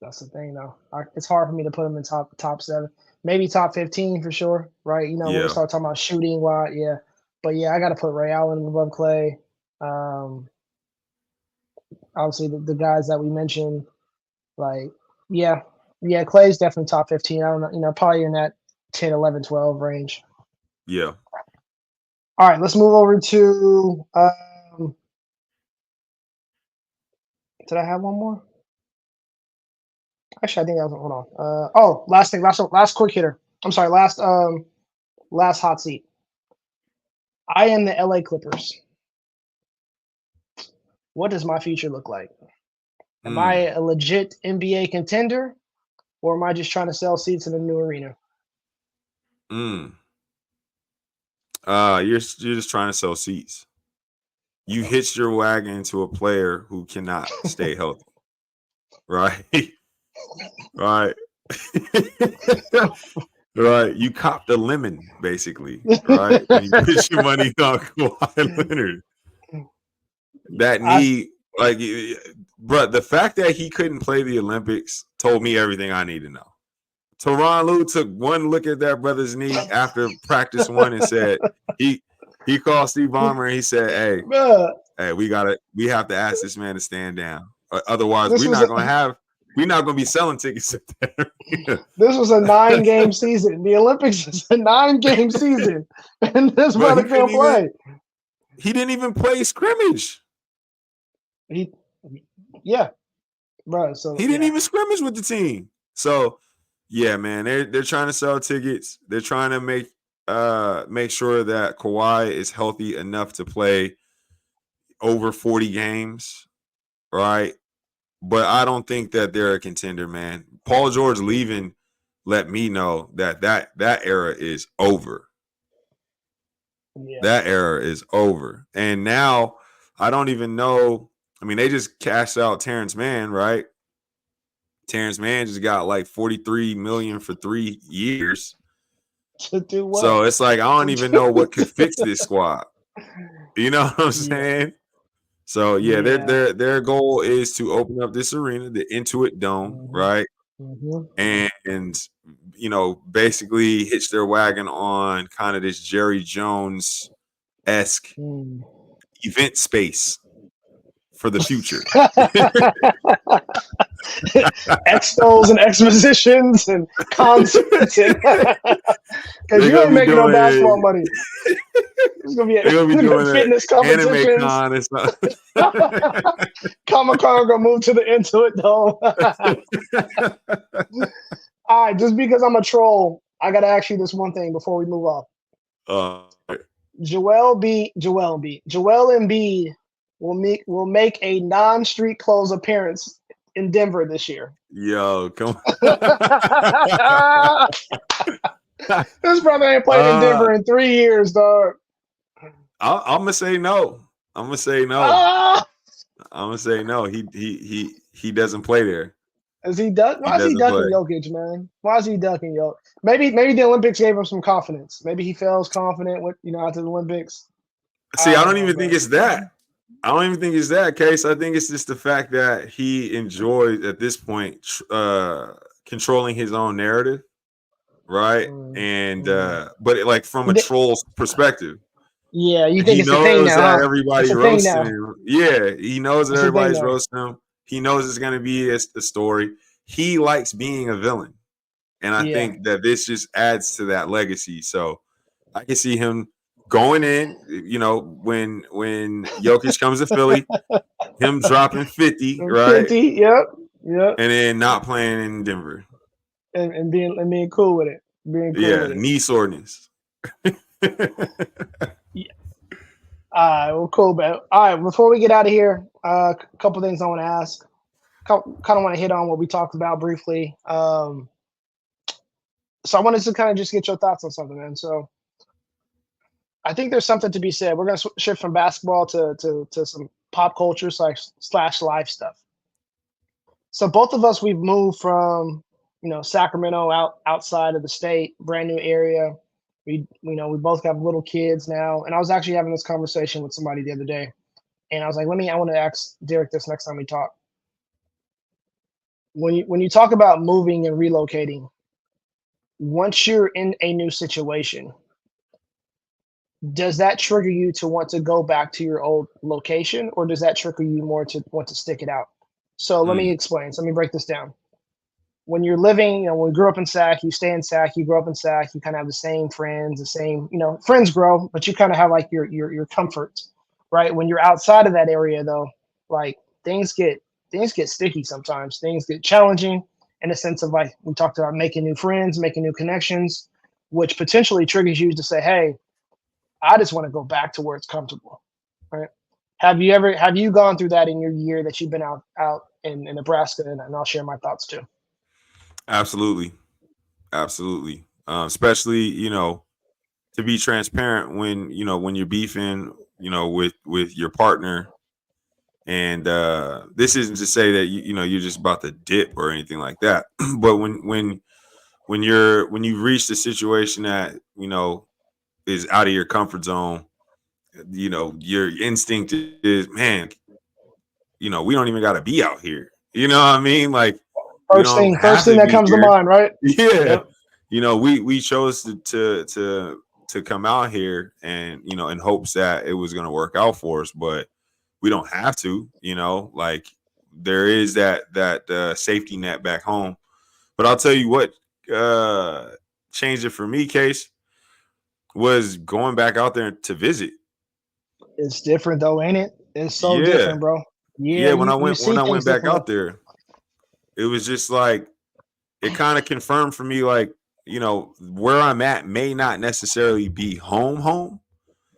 That's the thing though. It's hard for me to put him in top 7, maybe top 15 for sure, right? When we Yeah, start talking about shooting, why, yeah. But yeah, I got to put Ray Allen above Clay. Um, Obviously the guys that we mentioned, like, yeah, yeah, Clay's definitely top 15. I don't know, probably in that 10, 11, 12 range. yeah. All right, let's move over to. Did I have one more? Actually, I think that was. Hold on. Last thing, last quick hitter. I'm sorry, last hot seat. I am the LA Clippers. What does my future look like? Am I Mm, a legit NBA contender, or am I just trying to sell seats in a new arena? mm. You're just trying to sell seats. You Okay. hitched your wagon to a player who cannot stay healthy, right? Right. Right. You copped a lemon, basically, right? When you put your money on Kawhi Leonard. That I knee, like, bro, the fact that he couldn't play the Olympics told me everything I need to know. Teron Lue took one look at that brother's knee after practice one and said, he called Steve Ballmer and he said, Bruh, hey, we have to ask this man to stand down. Otherwise, this was we're not gonna be selling tickets at that arena. this was a 9-game season. The Olympics is a 9-game season, and this But brother can't play. he didn't even play scrimmage. He, yeah, bro. So He didn't yeah, even scrimmage with the team. So yeah, man, they're trying to sell tickets. They're trying to make sure that Kawhi is healthy enough to play over 40 games, right? But I don't think that they're a contender, man. Paul George leaving let me know that era is over. yeah. That era is over. And now I don't even know. I mean, they just cashed out Terrence Mann, right? Terrence Mann just got like 43 million for 3 years. To do what? So it's like I don't even know what could fix this squad. You know what I'm saying? So yeah, their goal is to open up this arena, the Intuit Dome, right? And you know, basically hitch their wagon on kind of this Jerry Jones-esque event space for the future. Expos and expositions and concerts, and because you ain't making no basketball money. It's gonna be doing fitness competitions. Anime con and stuff. Comic-Con gonna move to the Intuit Dome. All right, just because I'm a troll, I gotta ask you this one thing before we move off. Joel Embiid will make a non-street clothes appearance in Denver this year. Yo, come on. This brother ain't played in Denver in 3 years, dog. I'm gonna say no. I'm gonna say no. I'm gonna say no. He doesn't play there. Is he duck? Why is he ducking Jokic, man? Why is he ducking Jokic? Maybe the Olympics gave him some confidence. Maybe he feels confident with after the Olympics. See, I don't even think it's that. I don't even think it's that case. I think it's just the fact that he enjoys at this point controlling his own narrative, right? And but like from a troll's perspective. Yeah, you think it's a thing now, that everybody roasts him. Yeah, he knows that everybody's roasting him. He knows it's going to be a story. He likes being a villain. And I think that this just adds to that legacy. So I can see him going in, when Jokic comes to Philly, him dropping 50, right? 50, yep. And then not playing in Denver. And being cool with it. Knee soreness. All right, well, cool, man. All right, before we get out of here, a couple things I want to ask. Kind of want to hit on what we talked about briefly. So I wanted to kind of just get your thoughts on something, man. So I think there's something to be said. We're going to shift from basketball to some pop culture slash life stuff. So both of us, we've moved from, Sacramento outside of the state, brand new area. We both have little kids now. And I was actually having this conversation with somebody the other day. And I was like, I want to ask Derek this next time we talk. When you talk about moving and relocating, once you're in a new situation, does that trigger you to want to go back to your old location, or does that trigger you more to want to stick it out? So let me explain. So let me break this down. When you're living, when we grew up in Sac, you stay in Sac, you grow up in Sac, you kind of have the same friends, the same, friends grow, but you kind of have like your comforts, right? When you're outside of that area though, like things get sticky sometimes. Things get challenging in a sense of like we talked about making new friends, making new connections, which potentially triggers you to say, hey, I just want to go back to where it's comfortable, right? Have you gone through that in your year that you've been out in Nebraska? And I'll share my thoughts too. Absolutely. Especially, to be transparent when you're beefing, with your partner. And this isn't to say that you're just about to dip or anything like that. But when you've reached a situation that is out of your comfort zone, your instinct is, man, we don't even got to be out here. You know what I mean? Like first thing that comes to mind, right? Yeah. Yep. We chose to come out here and in hopes that it was going to work out for us, but we don't have to, like there is that safety net back home. But I'll tell you what changed it for me, Case, was going back out there to visit. It's different though, ain't it? It's so different, bro. Yeah, when I went back out there, it was just like it kind of confirmed for me, like, where I'm at may not necessarily be home.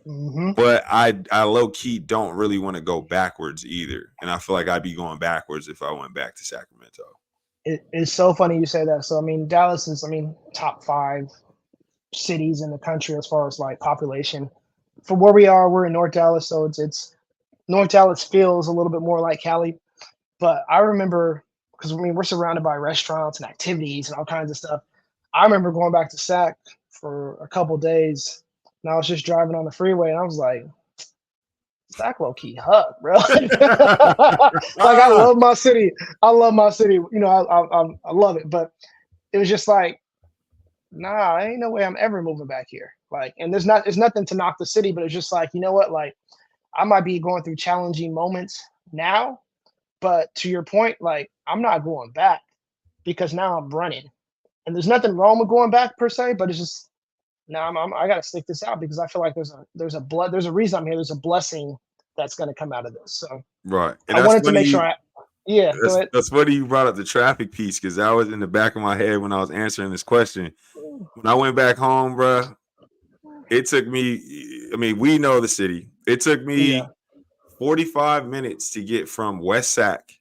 Mm-hmm. But I low key don't really want to go backwards either. And I feel like I'd be going backwards if I went back to Sacramento. It's so funny you say that. So, Dallas is, top 5 cities in the country as far as like population. From where we are, we're in North Dallas. So it's North Dallas feels a little bit more like Cali. But I remember because I mean we're surrounded by restaurants and activities and all kinds of stuff. I remember going back to Sac for a couple days, and I was just driving on the freeway, and I was like, Sac low key hug, bro. Like I love my city. I love my city. You know, I love it, but it was just like, nah, ain't no way I'm ever moving back here. Like, and there's nothing to knock the city, but it's just like, you know what? Like, I might be going through challenging moments now, but to your point, like, I'm not going back because now I'm running, and there's nothing wrong with going back per se, but it's just now I got to stick this out because I feel like there's a reason I'm here. There's a blessing that's going to come out of this. So Right. And I that's wanted to make sure funny. yeah, go ahead. That's funny you brought up the traffic piece because that was in the back of my head when I was answering this question. When I went back home, bro, it took me. I mean, we know the city. It took Yeah. me 45 minutes to get from West Sac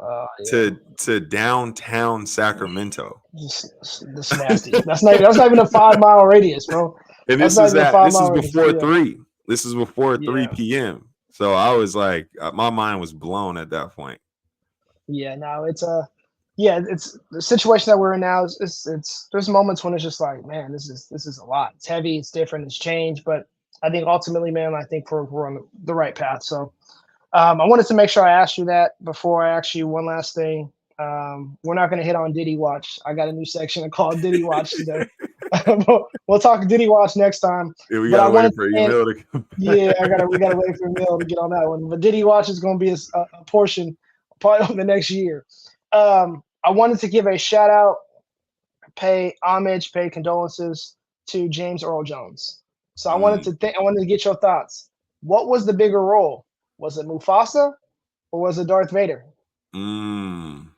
Yeah. to downtown Sacramento. This nasty. That's not even a 5 mile radius, bro. And That's this not was even a at five this is mile radius. before Yeah. 3. This is before 3 Yeah. p.m. So I was like, my mind was blown at that point. Yeah. No, it's the situation that we're in now. It's there's moments when it's just like, man, this is a lot. It's heavy. It's different. It's changed. But I think ultimately, man, I think we're on the right path. So I wanted to make sure I asked you that before I ask you one last thing. We're not going to hit on Diddy Watch. I got a new section called Diddy Watch today. We'll talk Diddy Watch next time. Yeah, we But I gotta wait wanted for to end, email to come yeah, back. we gotta wait for Emil to get on that one. But Diddy Watch is going to be a portion part of the next year. I wanted to give a shout out, pay homage, pay condolences to James Earl Jones. So I wanted to get your thoughts. What was the bigger role? Was it Mufasa or was it Darth Vader? Mm.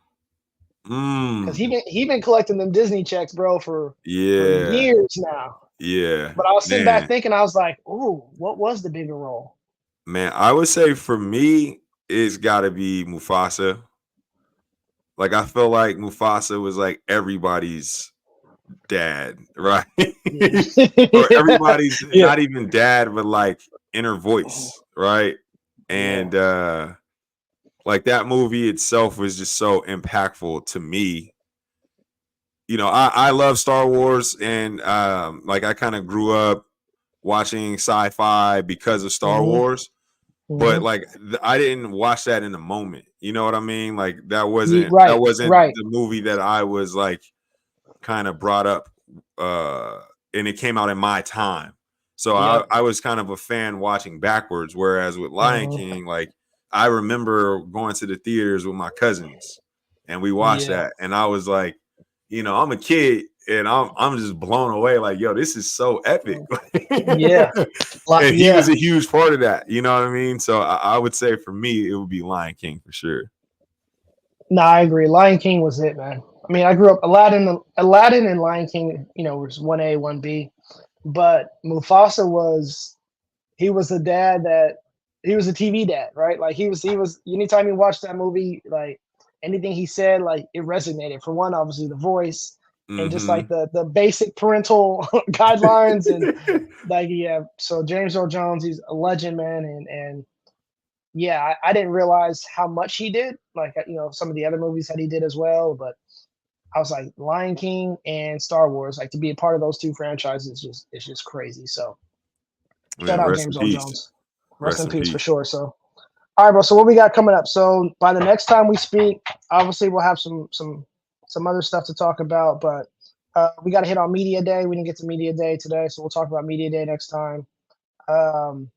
Because Mm. he been collecting them Disney checks, bro, for Yeah. years now. Yeah. But I was sitting back Man. thinking, I was like, ooh, what was the bigger role? Man, I would say for me, it's gotta be Mufasa. Like I feel like Mufasa was like everybody's dad, right? Or Yeah. everybody's Yeah. not even dad, but like inner voice, right? Yeah. And like that movie itself was just so impactful to me. You know, I love Star Wars and like I kind of grew up watching sci-fi because of Star Hmm. Wars. But Hmm. like I didn't watch that in the moment. You know what I mean? Like that Right. wasn't Right. the movie that I was like kind of brought up and it came out in my time. So Yep. I was kind of a fan watching backwards. Whereas with Lion Hmm. King, like I remember going to the theaters with my cousins and we watched Yeah. that. And I was like, you know, I'm a kid and I'm just blown away, like, yo, this is so epic. Yeah. And he was Yeah. a huge part of that, you know what I mean? So I would say for me, it would be Lion King for sure. No, I agree. Lion King was it, man. I mean, I grew up Aladdin and Lion King, was 1A, 1B. But Mufasa he was the dad that he was a TV dad, right? Like he was anytime you watch that movie, like anything he said, like it resonated. For one, obviously the voice and just like Mm-hmm. the basic parental guidelines and like yeah. So James Earl Jones, he's a legend, man, and yeah, I didn't realize how much he did. Like some of the other movies that he did as well, but I was like Lion King and Star Wars, like to be a part of those two franchises, it's just crazy. So shout Man, out rest in James Earl peace. Jones. Rest Rest in in peace for peace. sure. So, all right, bro. So what we got coming up? So by the next time we speak, obviously we'll have some other stuff to talk about. But we got to hit on media day. We didn't get to media day today, so we'll talk about media day next time. Um,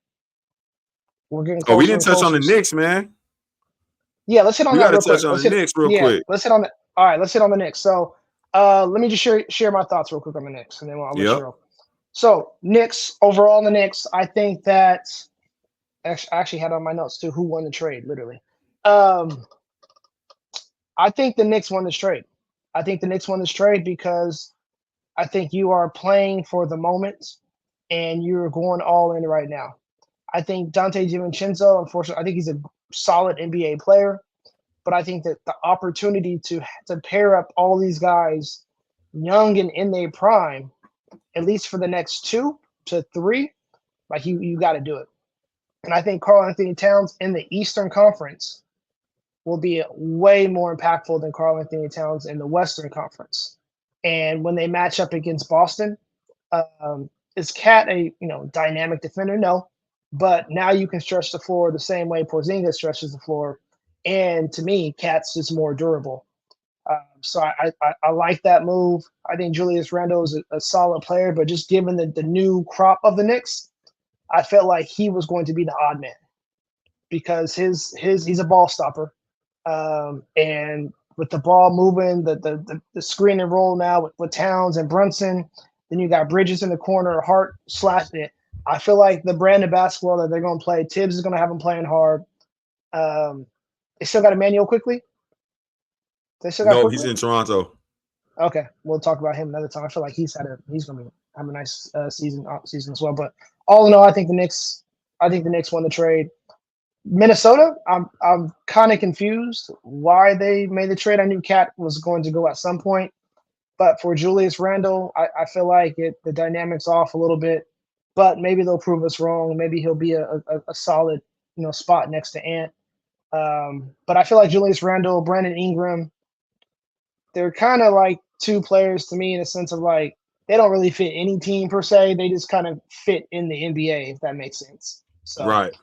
we're getting Oh, we closer didn't and touch on closer. the Knicks, man. Yeah, let's hit on We that got to real touch quick. on Let's the hit. Knicks real Yeah, quick. let's hit on the. All right, let's hit on the Knicks. So let me just share my thoughts real quick on the Knicks, and then I'll let you Yep. know. So Knicks overall, the Knicks. I think that I actually had on my notes too who won the trade, literally. Um, I think the Knicks won this trade. I think the Knicks won this trade because I think you are playing for the moment and you're going all in right now. I think Dante DiVincenzo, unfortunately, I think he's a solid NBA player, but I think that the opportunity to pair up all these guys young and in their prime, at least for the next 2 to 3, like you got to do it. And I think Karl Anthony Towns in the Eastern Conference will be way more impactful than Karl Anthony Towns in the Western Conference. And when they match up against Boston, is Cat a dynamic defender? No, but now you can stretch the floor the same way Porzingis stretches the floor, and to me, Cat's just more durable. So I like that move. I think Julius Randle is a solid player, but just given the new crop of the Knicks, I felt like he was going to be the odd man because he's a ball stopper, and with the ball moving, the screen and roll now with Towns and Brunson, then you got Bridges in the corner, Hart slashing it. I feel like the brand of basketball that they're going to play, Tibbs is going to have them playing hard. They still got Emmanuel quickly. They still got No, he's quickly. in Toronto. Okay, we'll talk about him another time. I feel like he's going to have a nice season as well. But all in all, I think the Knicks won the trade. Minnesota, I'm kind of confused why they made the trade. I knew Cat was going to go at some point, but for Julius Randle, I feel like the dynamics off a little bit. But maybe they'll prove us wrong. Maybe he'll be a solid spot next to Ant. But I feel like Julius Randle, Brandon Ingram, they're kind of like two players to me in a sense of like they don't really fit any team per se. They just kind of fit in the NBA, if that makes sense. So, Right.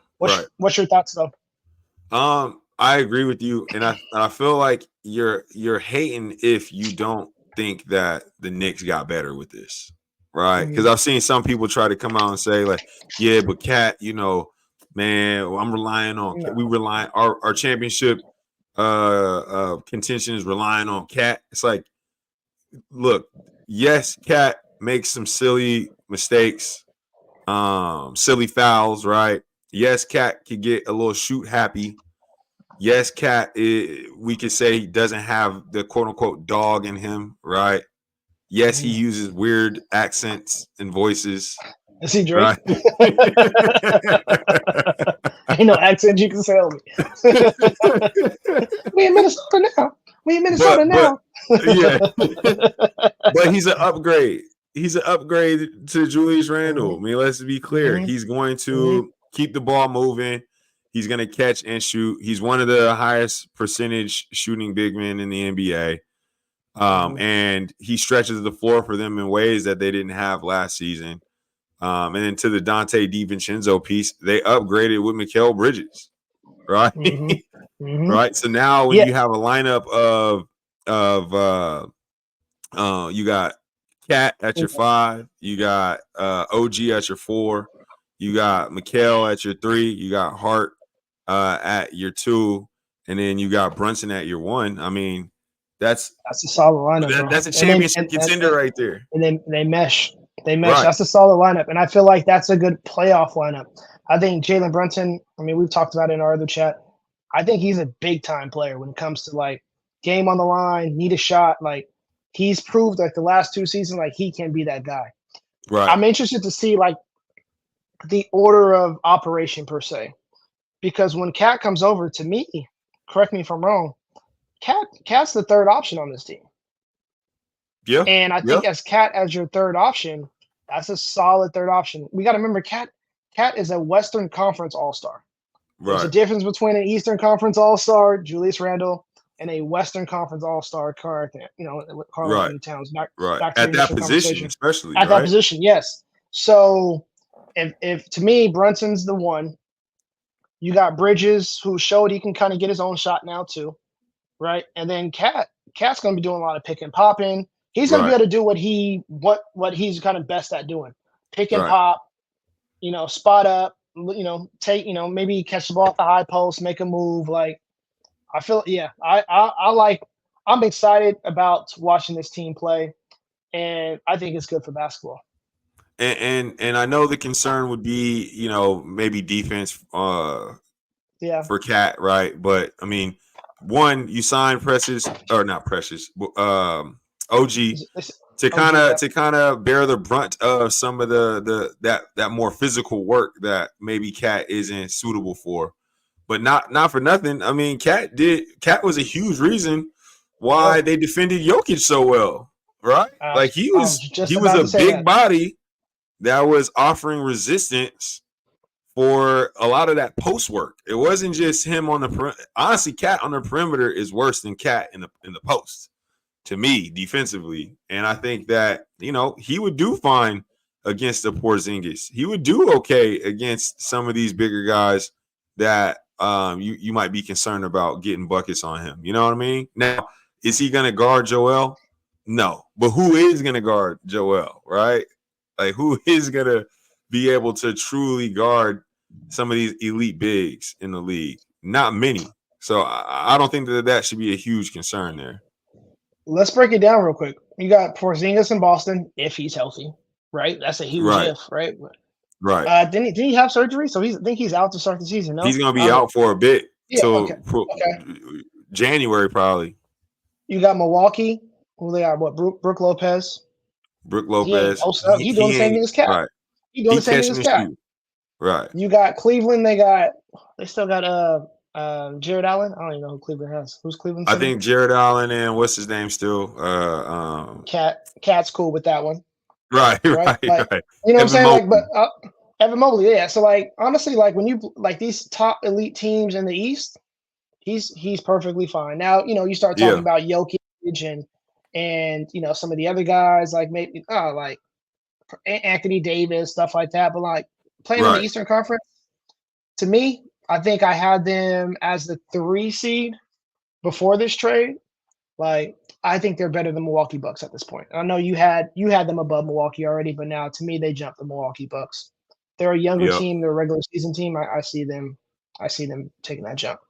What's your thoughts though? I agree with you, and I feel like you're hating if you don't think that the Knicks got better with this, right? Because I've seen some people try to come out and say like, yeah, but Cat, man, I'm relying on our championship contention is relying on Cat. It's like, look, yes, Cat makes some silly mistakes, silly fouls, right? Yes, Cat could get a little shoot happy. Yes, Cat, we could say he doesn't have the quote unquote dog in him, right? Yes, he uses weird accents and voices. Is he Drake? Right? Ain't no accent you can sell me. We in Minnesota now. Yeah. But he's an upgrade. He's an upgrade to Julius Randle. I mean, let's be clear. He's going to keep the ball moving. He's going to catch and shoot. He's one of the highest percentage shooting big men in the NBA. And he stretches the floor for them in ways that they didn't have last season. And then to the Dante DiVincenzo piece, they upgraded with Mikal Bridges, right? Right. So now when you have a lineup of you got Cat at your 5, you got OG at your 4, you got Mikal at your 3, you got Hart at your 2, and then you got Brunson at your 1. I mean, that's a solid lineup. That's a championship contender right there. And they mesh. They mesh. Right. That's a solid lineup, and I feel like that's a good playoff lineup. I think Jalen Brunson. I mean, we've talked about it in our other chat. I think he's a big time player when it comes to like game on the line, need a shot. Like he's proved like the last 2 seasons, like he can be that guy. Right. I'm interested to see like the order of operation per se, because when Cat comes over, to me, correct me if I'm wrong, Cat's the third option on this team. Yeah. And I think as Cat as your third option, that's a solid third option. We got to remember Cat is a Western Conference All-Star. Right. There's a difference between an Eastern Conference All-Star, Julius Randle, and a Western Conference All-Star, Karl Anthony Towns. Right. At that position, especially. At that position, yes. So if to me, Brunson's the one. You got Bridges, who showed he can kind of get his own shot now too, right? And then Cat's going to be doing a lot of pick and popping. He's going to be able to do what he's kind of best at doing. Pick and pop, spot up, take, maybe catch the ball at the high post, make a move. Like I feel, I'm excited about watching this team play, and I think it's good for basketball. And I know the concern would be, maybe defense for Cat, right? But I mean, one, you signed OG to kind of bear the brunt of some of that more physical work that maybe Cat isn't suitable for. But not for nothing. I mean, Cat was a huge reason why they defended Jokic so well, right? Like he was a big body that was offering resistance for a lot of that post work. It wasn't just him on the honestly, Cat on the perimeter is worse than Cat in the post to me defensively. And I think that, he would do fine against the Porzingis. He would do okay against some of these bigger guys that you might be concerned about getting buckets on him. You know what I mean? Now, is he going to guard Joel? No. But who is going to guard Joel, right? Like, who is going to be able to truly guard some of these elite bigs in the league? Not many. So I don't think that should be a huge concern there. Let's break it down real quick. You got Porzingis in Boston if he's healthy, right? That's a huge if, right? Right. Didn't he have surgery? So I think he's out to start the season. No, he's gonna be out for a bit till okay. January probably. You got Milwaukee. Who they are? What? Brook Lopez. Brook Lopez. He doing the same thing as Cat. Right. He doing the same thing as Cat. Right. You got Cleveland. They still got Jared Allen. I don't even know who Cleveland has. Who's Cleveland? I think Jared Allen and what's his name still? Cat's cool with that one. Right. You know what I'm saying? Like, but Evan Mobley, yeah. So like honestly, like when you like these top elite teams in the East, he's perfectly fine. Now, you start talking about Jokic and some of the other guys like maybe like Anthony Davis, stuff like that. But like playing in the Eastern Conference, to me, I think I had them as the 3 seed before this trade. Like, I think they're better than Milwaukee Bucks at this point. I know you had them above Milwaukee already, but now to me they jumped the Milwaukee Bucks. They're a younger team, they're a regular season team. I see them taking that jump.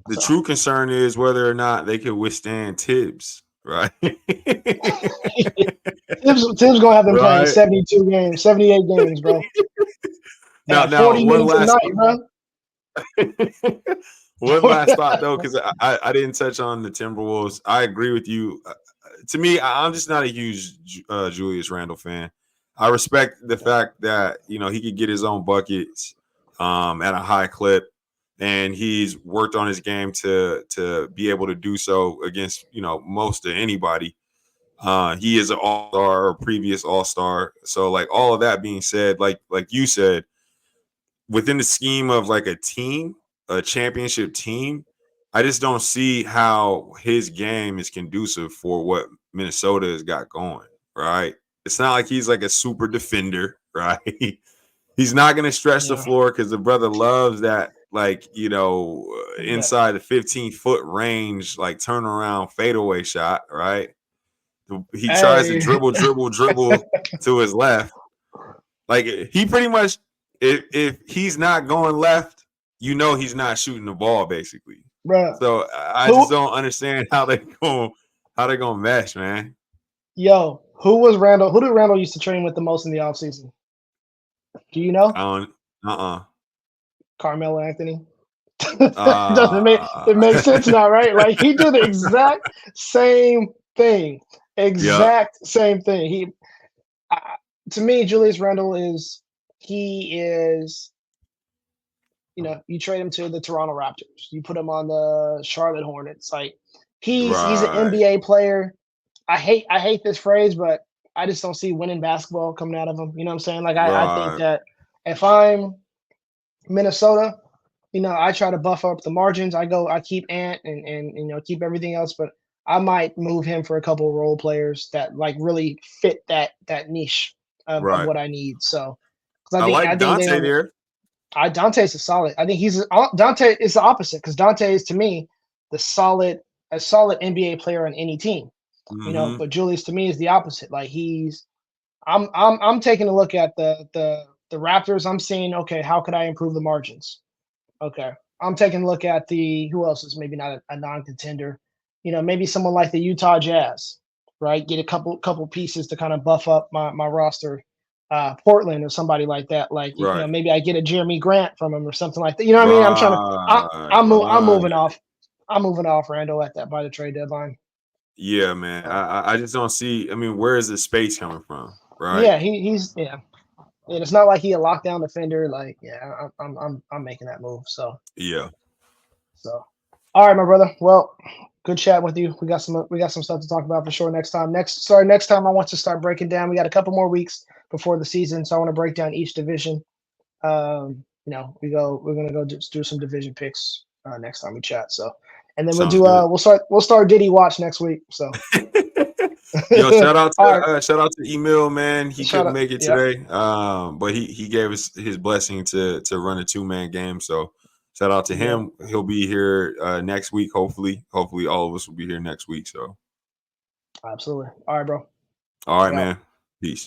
The true concern is whether or not they can withstand Tibbs, right? Tibbs gonna have them playing 72 games, 78 games, bro. Now 40 minutes a night, bro. One last thought though, because I didn't touch on the Timberwolves. I agree with you. To me, I'm just not a huge Julius Randle fan. I respect the fact that he could get his own buckets at a high clip, and he's worked on his game to be able to do so against most of anybody. He is an all-star or previous all-star. So like all of that being said, like you said, within the scheme of like a team, a championship team, I just don't see how his game is conducive for what Minnesota has got going, right? It's not like he's like a super defender, right? He's not going to stretch the floor because the brother loves that, like, inside the 15-foot range, like turnaround fadeaway shot, right? He tries to dribble to his left. Like, he pretty much, if he's not going left, he's not shooting the ball, basically. Bruh. So I just don't understand how they're gonna mesh, man. Yo, who did Randall used to train with the most in the offseason? Do you know? Carmelo Anthony. It makes sense now, right? Like he did the exact same thing. Same thing. To me, Julius Randle is you trade him to the Toronto Raptors. You put him on the Charlotte Hornets. Like he's an NBA player. I hate this phrase, but I just don't see winning basketball coming out of him. You know what I'm saying? Like I think that if I'm Minnesota, I try to buff up the margins. I keep Ant and keep everything else, but I might move him for a couple of role players that like really fit that niche of what I need. So I think Dante there. Dante's a solid. I think Dante is the opposite because Dante is to me a solid NBA player on any team. Mm-hmm. But Julius to me is the opposite. Like I'm taking a look at the Raptors. I'm seeing, okay, how could I improve the margins? Okay. I'm taking a look at who else is maybe not a non-contender. Maybe someone like the Utah Jazz, right? Get a couple pieces to kind of buff up my roster. Portland or somebody like that. Like maybe I get a Jeremy Grant from him or something like that. You know what I mean? I'm moving off. I'm moving off Randall at that by the trade deadline. Yeah, man. I just don't see. I mean, where is the space coming from? Right? Yeah, he's. And it's not like he a lockdown defender. Like, I'm making that move. So yeah. So, all right, my brother. Well, good chat with you. We got some stuff to talk about for sure next time. Next time I want to start breaking down. We got a couple more weeks before the season, so I want to break down each division. we're gonna go do some division picks next time we chat. So, and then Sounds good. we'll start Diddy watch next week. So, Yo, all right, shout out to Emil, man. He shout couldn't out. make it Yep, today. But he gave us his blessing to run a 2-man game. So shout out to yep, him. He'll be here next week, hopefully. Hopefully all of us will be here next week. So absolutely. All right, bro. all right, We out. man. Peace.